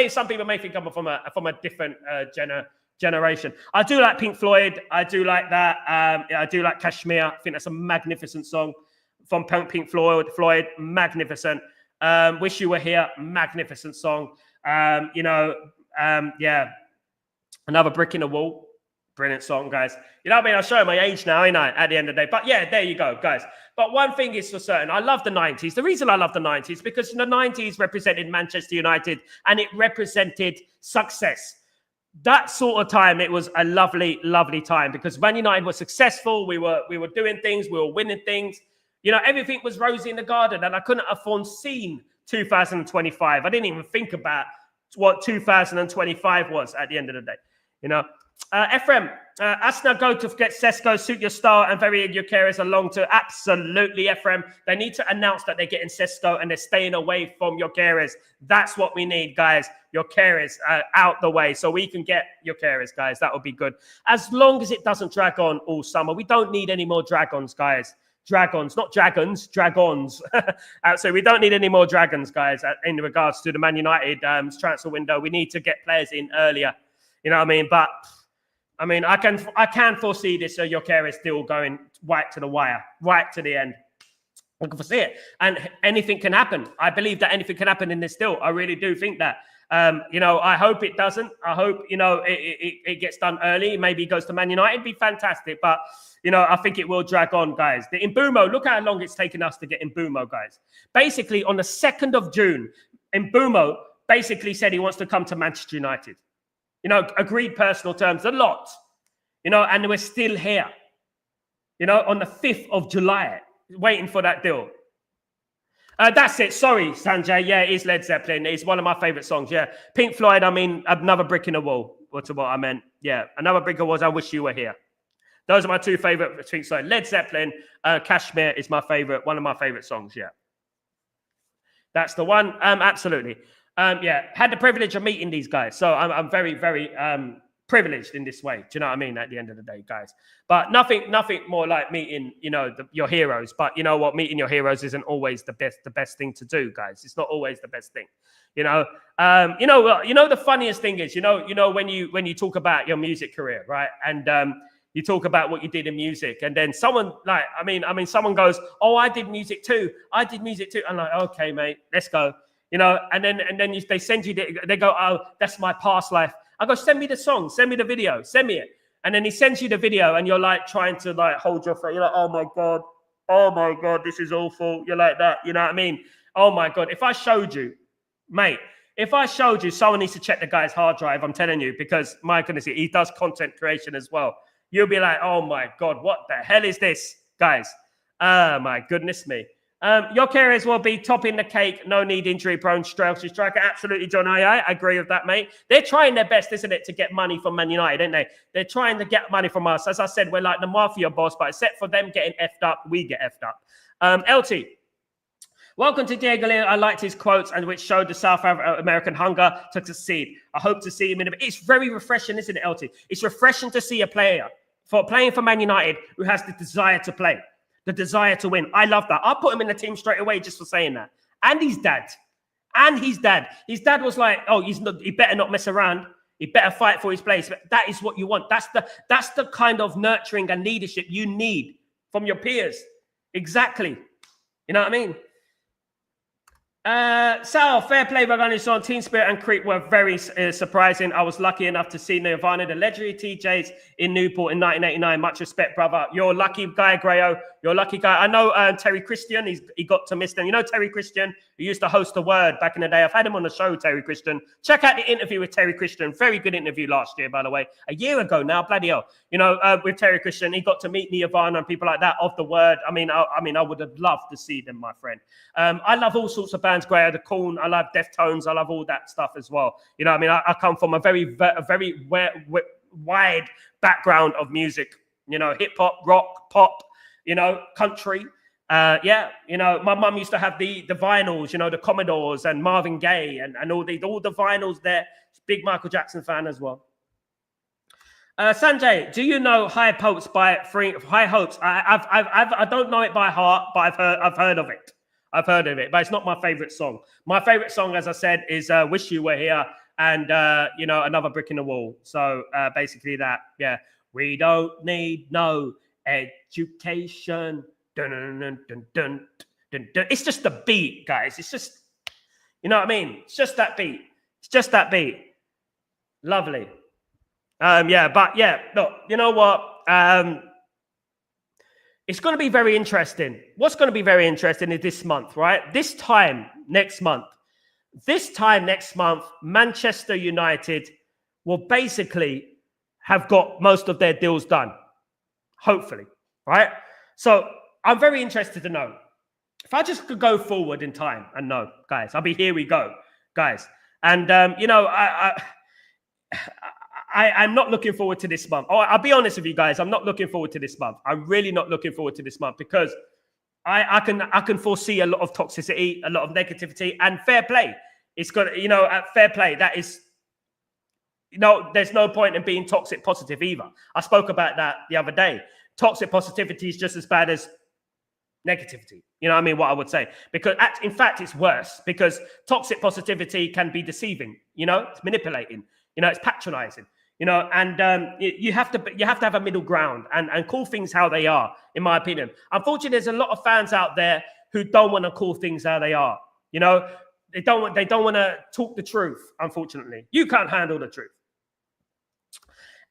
some people may think I'm from a different generation. I do like Pink Floyd. I do like that. I do like Kashmir. I think that's a magnificent song. From Pink Floyd, magnificent. Wish You Were Here, magnificent song. Yeah, Another Brick in the Wall, brilliant song, guys. You know what I mean? I'll show you my age now, ain't I, at the end of the day. But yeah, there you go, guys. But one thing is for certain, I love the 90s. The reason I love the 90s because the 90s represented Manchester United and it represented success. That sort of time, it was a lovely, lovely time because Man United was successful. We were doing things. We were winning things. You know, everything was rosy in the garden, and I couldn't have foreseen 2025. I didn't even think about what 2025 was at the end of the day. You know, Ephraim, Asna, go to get Sesko, suit your style, and very your carers along to absolutely, Ephraim. They need to announce that they're getting Sesko and they're staying away from your carers. That's what we need, guys. Your carers out the way so we can get your carers, guys. That would be good. As long as it doesn't drag on all summer. We don't need any more dragons, guys. Dragons, not dragons, dragons. So we don't need any more dragons, guys, in regards to the Man United transfer window. We need to get players in earlier. You know what I mean? But, I mean, I can foresee this Jokeres deal going right to the wire, right to the end. I can foresee it. And anything can happen. I believe that anything can happen in this deal. I really do think that. You know, I hope it doesn't. I hope, you know, it gets done early. Maybe it goes to Man United. It'd be fantastic. But, you know, I think it will drag on, guys. The Mbeumo, look how long it's taken us to get Mbeumo, guys. Basically, on the 2nd of June, Mbeumo basically said he wants to come to Manchester United. You know, agreed personal terms, a lot. You know, and we're still here. You know, on the 5th of July, waiting for that deal. That's it. Sorry, Sanjay. Yeah, it is Led Zeppelin. It's one of my favorite songs. Yeah. Pink Floyd, I mean, Another Brick in the Wall. What's what I meant. Yeah. Another Brick in the Wall, I Wish You Were Here. Those are my 2 favorite things. So Led Zeppelin, Kashmir is my favorite, one of my favorite songs. Yeah. That's the one. Absolutely. Yeah. Had the privilege of meeting these guys. So I'm very, very privileged in this way. Do you know what I mean? At the end of the day, guys. But nothing more like meeting, you know, your heroes. But you know what? Meeting your heroes isn't always the best thing to do, guys. It's not always the best thing. You know, the funniest thing is, you know, when you talk about your music career, right? And you talk about what you did in music, and then someone like, I mean, someone goes, "Oh, I did music too. I did music too." I'm like, "Okay, mate, let's go." You know, and then they send you, they go, "Oh, that's my past life." I go, "Send me the song, send me the video, send me it." And then he sends you the video, and you're like trying to like hold your face. You're like, "Oh my god, this is awful." You're like that. You know what I mean? Oh my god, if I showed you, mate. If I showed you, someone needs to check the guy's hard drive. I'm telling you, because my goodness, he does content creation as well. You'll be like, oh my God, what the hell is this, guys? My goodness me. Your carriers will be topping the cake. No need injury-prone striker. Absolutely, John. I agree with that, mate. They're trying their best, isn't it, to get money from Man United, aren't they? They're trying to get money from us. As I said, we're like the mafia boss, but except for them getting effed up, we get effed up. LT. Welcome to Diego Leon. I liked his quotes and which showed the South American hunger to succeed. I hope to see him in a bit. It's very refreshing, isn't it, LT? It's refreshing to see a player playing for Man United who has the desire to play. The desire to win. I love that. I'll put him in the team straight away just for saying that. And his dad. His dad was like, oh, he better not mess around. He better fight for his place. That is what you want. That's the kind of nurturing and leadership you need from your peers. Exactly. You know what I mean? Sal, fair play, Vaganisson. Team spirit and creep were very surprising. I was lucky enough to see Nirvana, the legendary TJs in Newport in 1989. Much respect, brother. You're a lucky guy, Grayo. You're a lucky guy. I know Terry Christian. He got to miss them. You know Terry Christian, who used to host The Word back in the day. I've had him on the show, Terry Christian. Check out the interview with Terry Christian. Very good interview last year, by the way. A year ago now, bloody hell. You know, with Terry Christian, he got to meet Nirvana and people like that of The Word. I mean, I would have loved to see them, my friend. I love all sorts of bands, Grayo, The Corn. I love Deftones. I love all that stuff as well. You know, I mean, I come from a very wide background of music. You know, hip hop, rock, pop. You know, country. Yeah, you know, my mum used to have the vinyls, you know, the Commodores and Marvin Gaye and all the vinyls there. Big Michael Jackson fan as well. Sanjay, do you know High Hopes by High Hopes? I don't know it by heart, but I've heard of it. I've heard of it, but it's not my favorite song. My favorite song, as I said, is "Wish You Were Here" and you know, Another Brick in the Wall. So basically that, yeah. We don't need no education. Dun, dun, dun, dun, dun, dun, dun. It's just the beat, guys. It's just, you know what I mean? It's just that beat. It's just that beat. Lovely. Yeah, but yeah, look, you know what? It's going to be very interesting. What's going to be very interesting is this month, right? This time next month, Manchester United will basically have got most of their deals done. Hopefully, right? So I'm very interested to know. If I just could go forward in time and know, guys, I'll be here we go, guys. And, you know, I'm not looking forward to this month. Oh, I'll be honest with you guys. I'm not looking forward to this month. I'm really not looking forward to this month because I can foresee a lot of toxicity, a lot of negativity, and fair play. It's got, you know, at fair play, that is, you know, there's no point in being toxic positive either. I spoke about that the other day. Toxic positivity is just as bad as negativity. You know what I mean? What I would say. Because in fact, it's worse because toxic positivity can be deceiving. You know, it's manipulating. You know, it's patronizing. You know, and you have to have a middle ground and call things how they are, in my opinion. Unfortunately, there's a lot of fans out there who don't want to call things how they are. You know, they don't want to talk the truth, unfortunately. You can't handle the truth.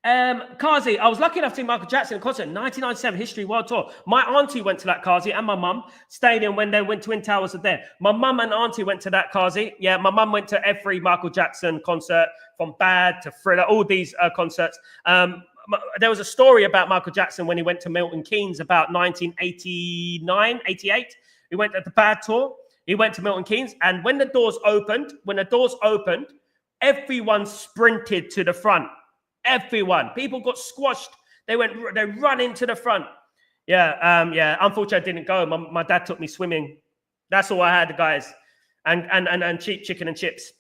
Kazi, I was lucky enough to see Michael Jackson in concert, 1997 History World Tour. My auntie went to that, Kazi, and my mum stayed in when they went Twin Towers were there. My mum and auntie went to that, Kazi. Yeah, my mum went to every Michael Jackson concert, from Bad to Thriller, all these concerts. There was a story about Michael Jackson when he went to Milton Keynes about 1989, 88. He went at the Bad tour. He went to Milton Keynes, and when the doors opened, everyone sprinted to the front. Everyone, people got squashed. They run into the front. Yeah, yeah. Unfortunately, I didn't go. My dad took me swimming. That's all I had, guys. And cheap chicken and chips.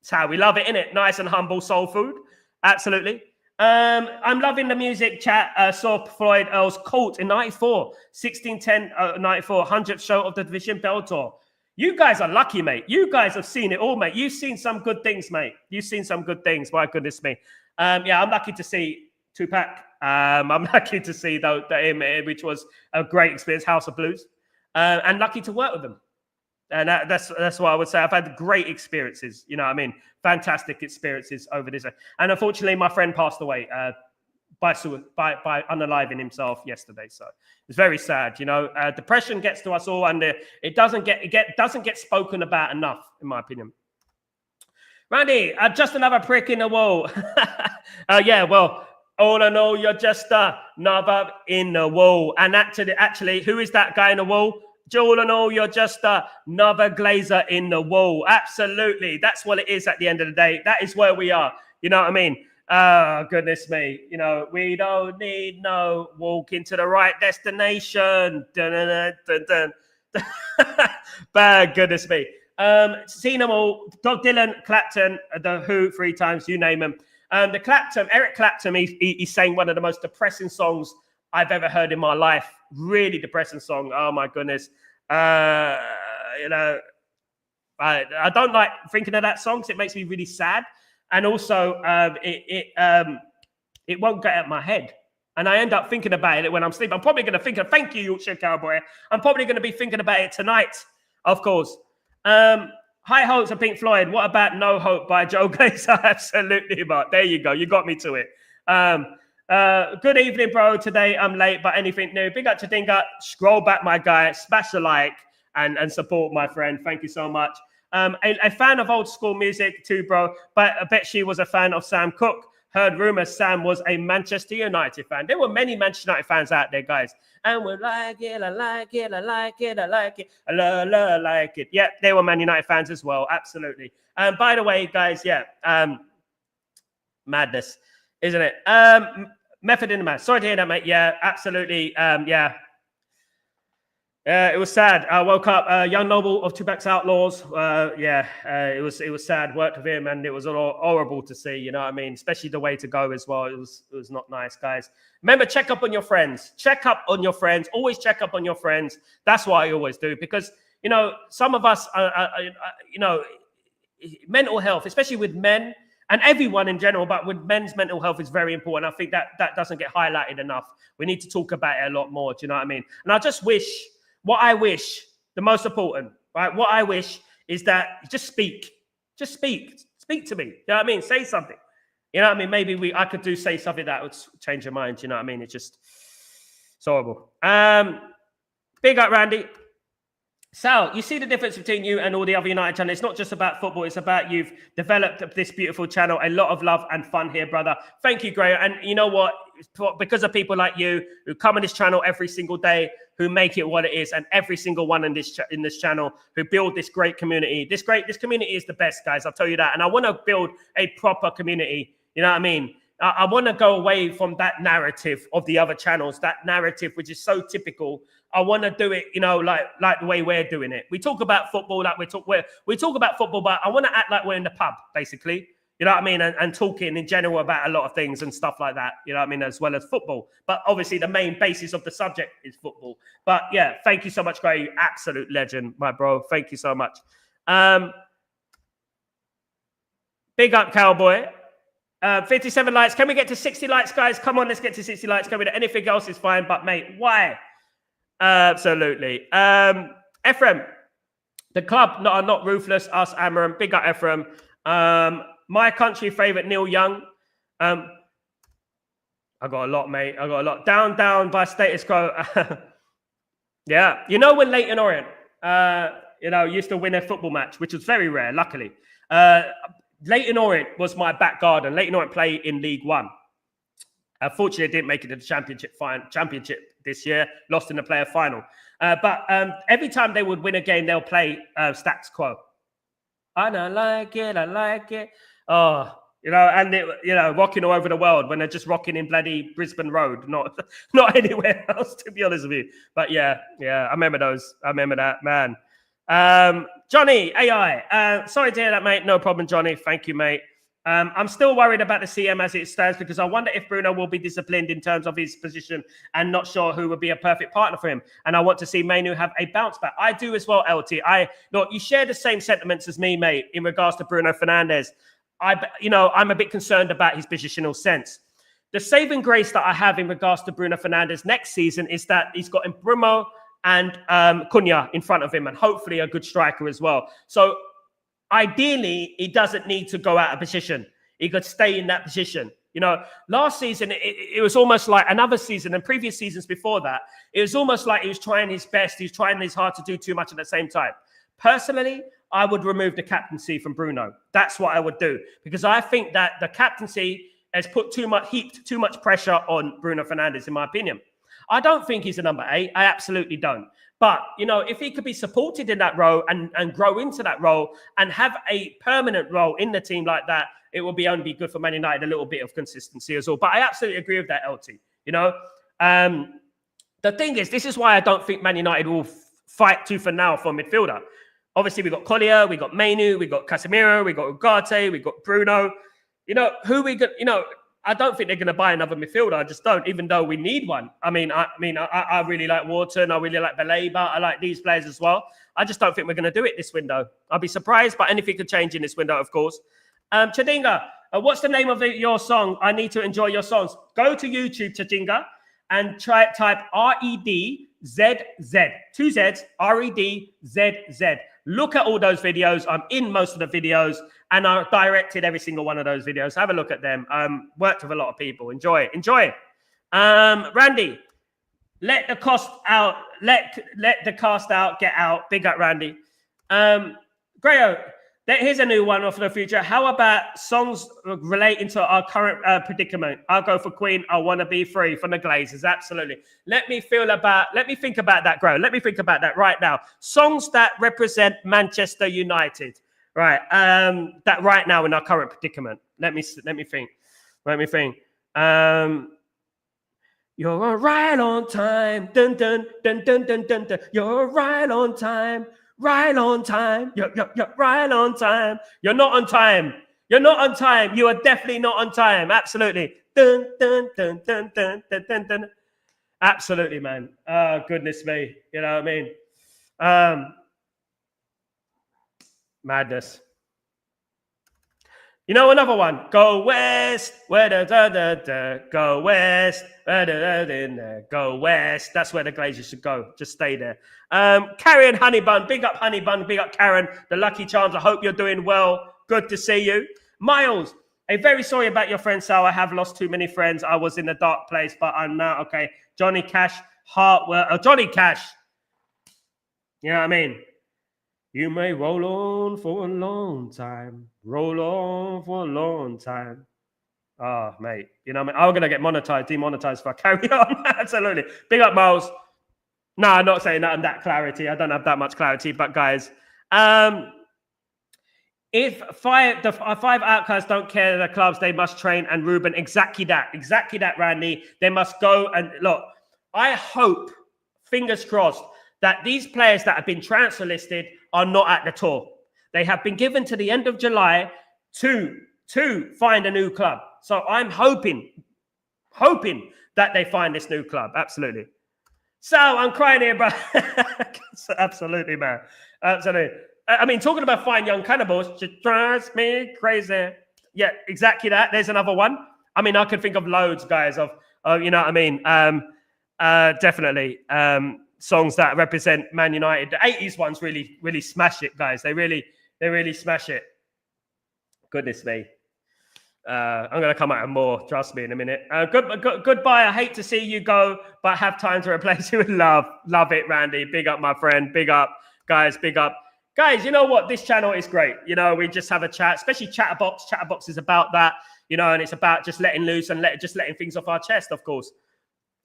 It's how we love it, innit? Nice and humble soul food. Absolutely. I'm loving the music chat. Saw Floyd Earl's Colt in 94, 1610, 94, 100th show of the Division Bell Tour. You guys are lucky, mate. You guys have seen it all, mate. You've seen some good things, mate. You've seen some good things. My goodness me. Yeah, I'm lucky to see Tupac. I'm lucky to see him, which was a great experience, House of Blues, and lucky to work with them. And that's what I would say. I've had great experiences. You know what I mean? Fantastic experiences over this. And unfortunately, my friend passed away by unaliving himself yesterday. So it's very sad. You know, depression gets to us all, and it doesn't get spoken about enough, in my opinion. Randy, just another prick in the wall. Yeah, well, All in all, you're just another in the wall. And actually, who is that guy in the wall? All in all, you're just another glazer in the wall. Absolutely. That's what it is at the end of the day. That is where we are. You know what I mean? Oh, goodness me. You know, we don't need no walking to the right destination. Dun, dun, dun, dun, dun. Bad goodness me. Seen them all. Bob Dylan, Clapton, The Who 3 times, you name them. The Clapton, Eric Clapton, he sang one of the most depressing songs I've ever heard in my life. Really depressing song. Oh my goodness. You know, I don't like thinking of that song because it makes me really sad. And also, it won't get out of my head. And I end up thinking about it when I'm sleeping. I'm probably going to think of, thank you, Yorkshire Cowboy. I'm probably going to be thinking about it tonight, of course. High Hopes of Pink Floyd. What about No Hope by Joe Glazer? Absolutely, Mark. There you go. You got me to it. Good evening, bro. Today I'm late, but anything new? Big up to Dinga. Scroll back, my guy. Smash the like and support my friend. Thank you so much. A fan of old school music too, bro. But I bet she was a fan of Sam Cooke. Heard rumors Sam was a Manchester United fan. There were many Manchester United fans out there, guys. And we're like it, I like it, I like it, I like it, I like it. Yeah, they were Man United fans as well. Absolutely. By the way, guys, yeah, madness, isn't it? Method in the Madness. Sorry to hear that, mate. Yeah, absolutely. Yeah. It was sad. I woke up, young noble of Tupac's Outlaws. It was sad. Worked with him, and it was horrible to see. You know what I mean? Especially the way to go as well. It was not nice, guys. Remember, check up on your friends. Check up on your friends. Always check up on your friends. That's what I always do because you know some of us, mental health, especially with men and everyone in general, but with men's mental health is very important. I think that doesn't get highlighted enough. We need to talk about it a lot more. Do you know what I mean? And I just wish. What I wish, the most important, right? What I wish is that just speak. Just speak. Speak to me. You know what I mean? Say something. You know what I mean? Maybe I could say something that would change your mind. You know what I mean? It's horrible. Big up, Randy. Sal, you see the difference between you and all the other United channels. It's not just about football. It's about you've developed this beautiful channel. A lot of love and fun here, brother. Thank you, Gray. And you know what? Because of people like you who come on this channel every single day, who make it what it is, and every single one in this channel who build this great community. This community is the best, guys. I'll tell you that. And I want to build a proper community. You know what I mean? I want to go away from that narrative of the other channels, that narrative which is so typical. I want to do it, you know, like the way we're doing it. We talk about football, like we talk about football, but I want to act like we're in the pub, basically. You know what I mean? And talking in general about a lot of things and stuff like that, you know what I mean, as well as football. But obviously the main basis of the subject is football. But yeah, thank you so much, Gray. You absolute legend, my bro. Thank you so much. Big up, Cowboy. 57 likes. Can we get to 60 likes, guys? Come on, let's get to 60 likes. Can we do anything else is fine, but mate, why? Absolutely. Ephraim, the club are not ruthless. Us, Amorim. Big up, Ephraim. My country favorite, Neil Young. I got a lot, mate. I got a lot. Down by status quo. Yeah. You know when Leyton Orient, used to win a football match, which was very rare, luckily. Leyton Orient was my back garden. Leyton Orient play in League One. Unfortunately, I didn't make it to the championship this year. Lost in the player final. But every time they would win a game, they'll play status quo. And I like it. Oh, and rocking all over the world when they're just rocking in bloody Brisbane Road, not anywhere else, to be honest with you. But yeah, I remember those. I remember that, man. Johnny, AI. Sorry to hear that, mate. No problem, Johnny. Thank you, mate. I'm still worried about the CM as it stands because I wonder if Bruno will be disciplined in terms of his position and not sure who would be a perfect partner for him. And I want to see Mainu have a bounce back. I do as well, LT. You share the same sentiments as me, mate, in regards to Bruno Fernandes. I'm a bit concerned about his positional sense. The saving grace that I have in regards to Bruno Fernandes next season is that he's got Mbeumo and Cunha in front of him and hopefully a good striker as well. So ideally, he doesn't need to go out of position. He could stay in that position. Last season, it was almost like another season and previous seasons before that, it was almost like he was trying his best. He was trying his hard to do too much at the same time. Personally, I would remove the captaincy from Bruno. That's what I would do because I think that the captaincy has heaped too much pressure on Bruno Fernandes, in my opinion. I don't think he's a number 8. I absolutely don't. But, you know, if he could be supported in that role and grow into that role and have a permanent role in the team like that, it will only be good for Man United, a little bit of consistency as well. But I absolutely agree with that, LT. You know, the thing is, this is why I don't think Man United will fight tooth and nail for midfielder. Obviously, we got Collier, we got Mainu, we got Casemiro, we got Ugarte, we got Bruno. You know, who we got, you know, I don't think they're going to buy another midfielder. I just don't, even though we need one. I really like Wharton. I really like Baleba. I like these players as well. I just don't think we're going to do it this window. I'll be surprised, but anything could change in this window, of course. Chadinga, what's the name of your song? I need to enjoy your songs. Go to YouTube, Chadinga, and type REDZZ. 2 Zs, REDZZ. Look at all those videos. I'm in most of the videos, and I directed every single one of those videos. Have a look at them. Worked with a lot of people. Enjoy it. Randy, let the cast out. Let the cast out. Get out. Big up, Randy. Grayo, here's a new one for the future. How about songs relating to our current predicament? I'll go for Queen. I want to be free from the Glazers. Absolutely. Let me think about that, Grayo. Let me think about that right now. Songs that represent Manchester United. Right. That right now in our current predicament. Let me think. You're right on time. Dun dun dun dun dun dun dun. You're right on time. Right on time. You're right on time. You're not on time. You're not on time. You are definitely not on time. Absolutely. Dun dun dun dun dun dun dun dun. Absolutely, man. Oh, goodness me. You know what I mean? Madness. You know another one. Go west, where go west, go west. That's where the Glazers should go. Just stay there. Karen Honeybun, big up Honeybun, big up Karen. The Lucky Charms. I hope you're doing well. Good to see you. Miles, very sorry about your friend Sal. I have lost too many friends. I was in a dark place, but I'm now okay. Johnny Cash, Johnny Cash. You know what I mean? You may roll on for a long time. Roll on for a long time. Oh, mate. You know what I mean? I'm going to get demonetized if I carry on. Absolutely. Big up, Miles. No, I'm not saying that in that clarity. I don't have that much clarity. But, guys, if the five outcasts don't care the clubs, they must train. And Ruben, exactly that, Randy. They must go and look. I hope, fingers crossed, that these players that have been transfer listed are not at the tour. They have been given to the end of July to find a new club. So I'm hoping that they find this new club. Absolutely. So I'm crying here, bro. Absolutely, man. Absolutely. I mean, talking about fine young cannibals, just drives me crazy. Yeah, exactly that. There's another one. I mean, I could think of loads, guys, of you know what I mean? Definitely. Songs that represent Man United. The 80s ones really smash it, guys. They really smash it. Goodness me. I'm going to come out with more. Trust me in a minute. Goodbye. I hate to see you go, but have time to replace you with love. Love it, Randy. Big up, my friend. Big up, guys. Big up. Guys, you know what? This channel is great. You know, we just have a chat, especially Chatterbox. Chatterbox is about that, you know, and it's about just letting loose and letting things off our chest, of course.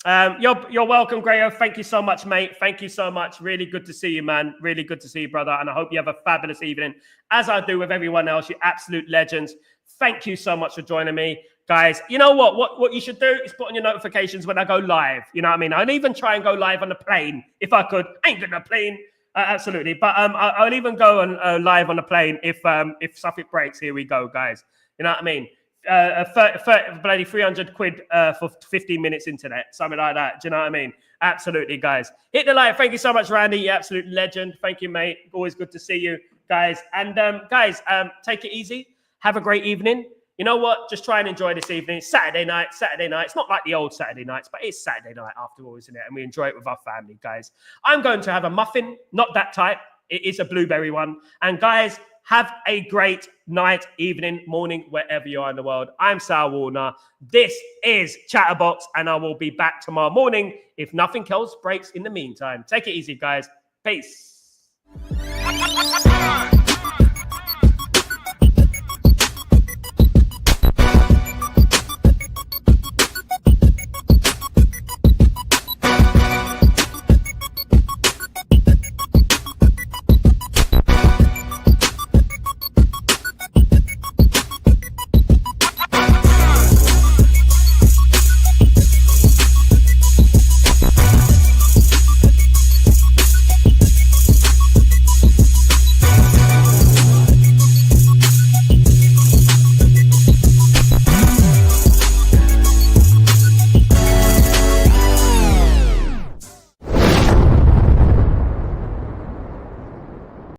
You're welcome, Grayo. Thank you so much, mate. Thank you so much. Really good to see you, man. Really good to see you, brother. And I hope you have a fabulous evening, as I do with everyone else. You absolute legends. Thank you so much for joining me, guys. You know what you should do is put on your notifications when I go live. You know what I mean? I'd even try and go live on the plane if I could. Ain't gonna plane. Absolutely. But I'll even go on live on the plane if something breaks. Here we go, guys. You know what I mean? 300 quid for 15 minutes internet, something like that. Do you know what I mean? Absolutely, guys. Hit the like. Thank you so much, Randy. You absolute legend. Thank you, mate. Always good to see you, guys. And guys, take it easy. Have a great evening. You know what? Just try and enjoy this evening. Saturday night. It's not like the old Saturday nights, but it's Saturday night after all, isn't it? And we enjoy it with our family, guys. I'm going to have a muffin, not that type. It is a blueberry one. And guys, have a great night, evening, morning, wherever you are in the world. I'm Sal Warner. This is Chatterbox, and I will be back tomorrow morning if nothing else breaks in the meantime. Take it easy, guys. Peace.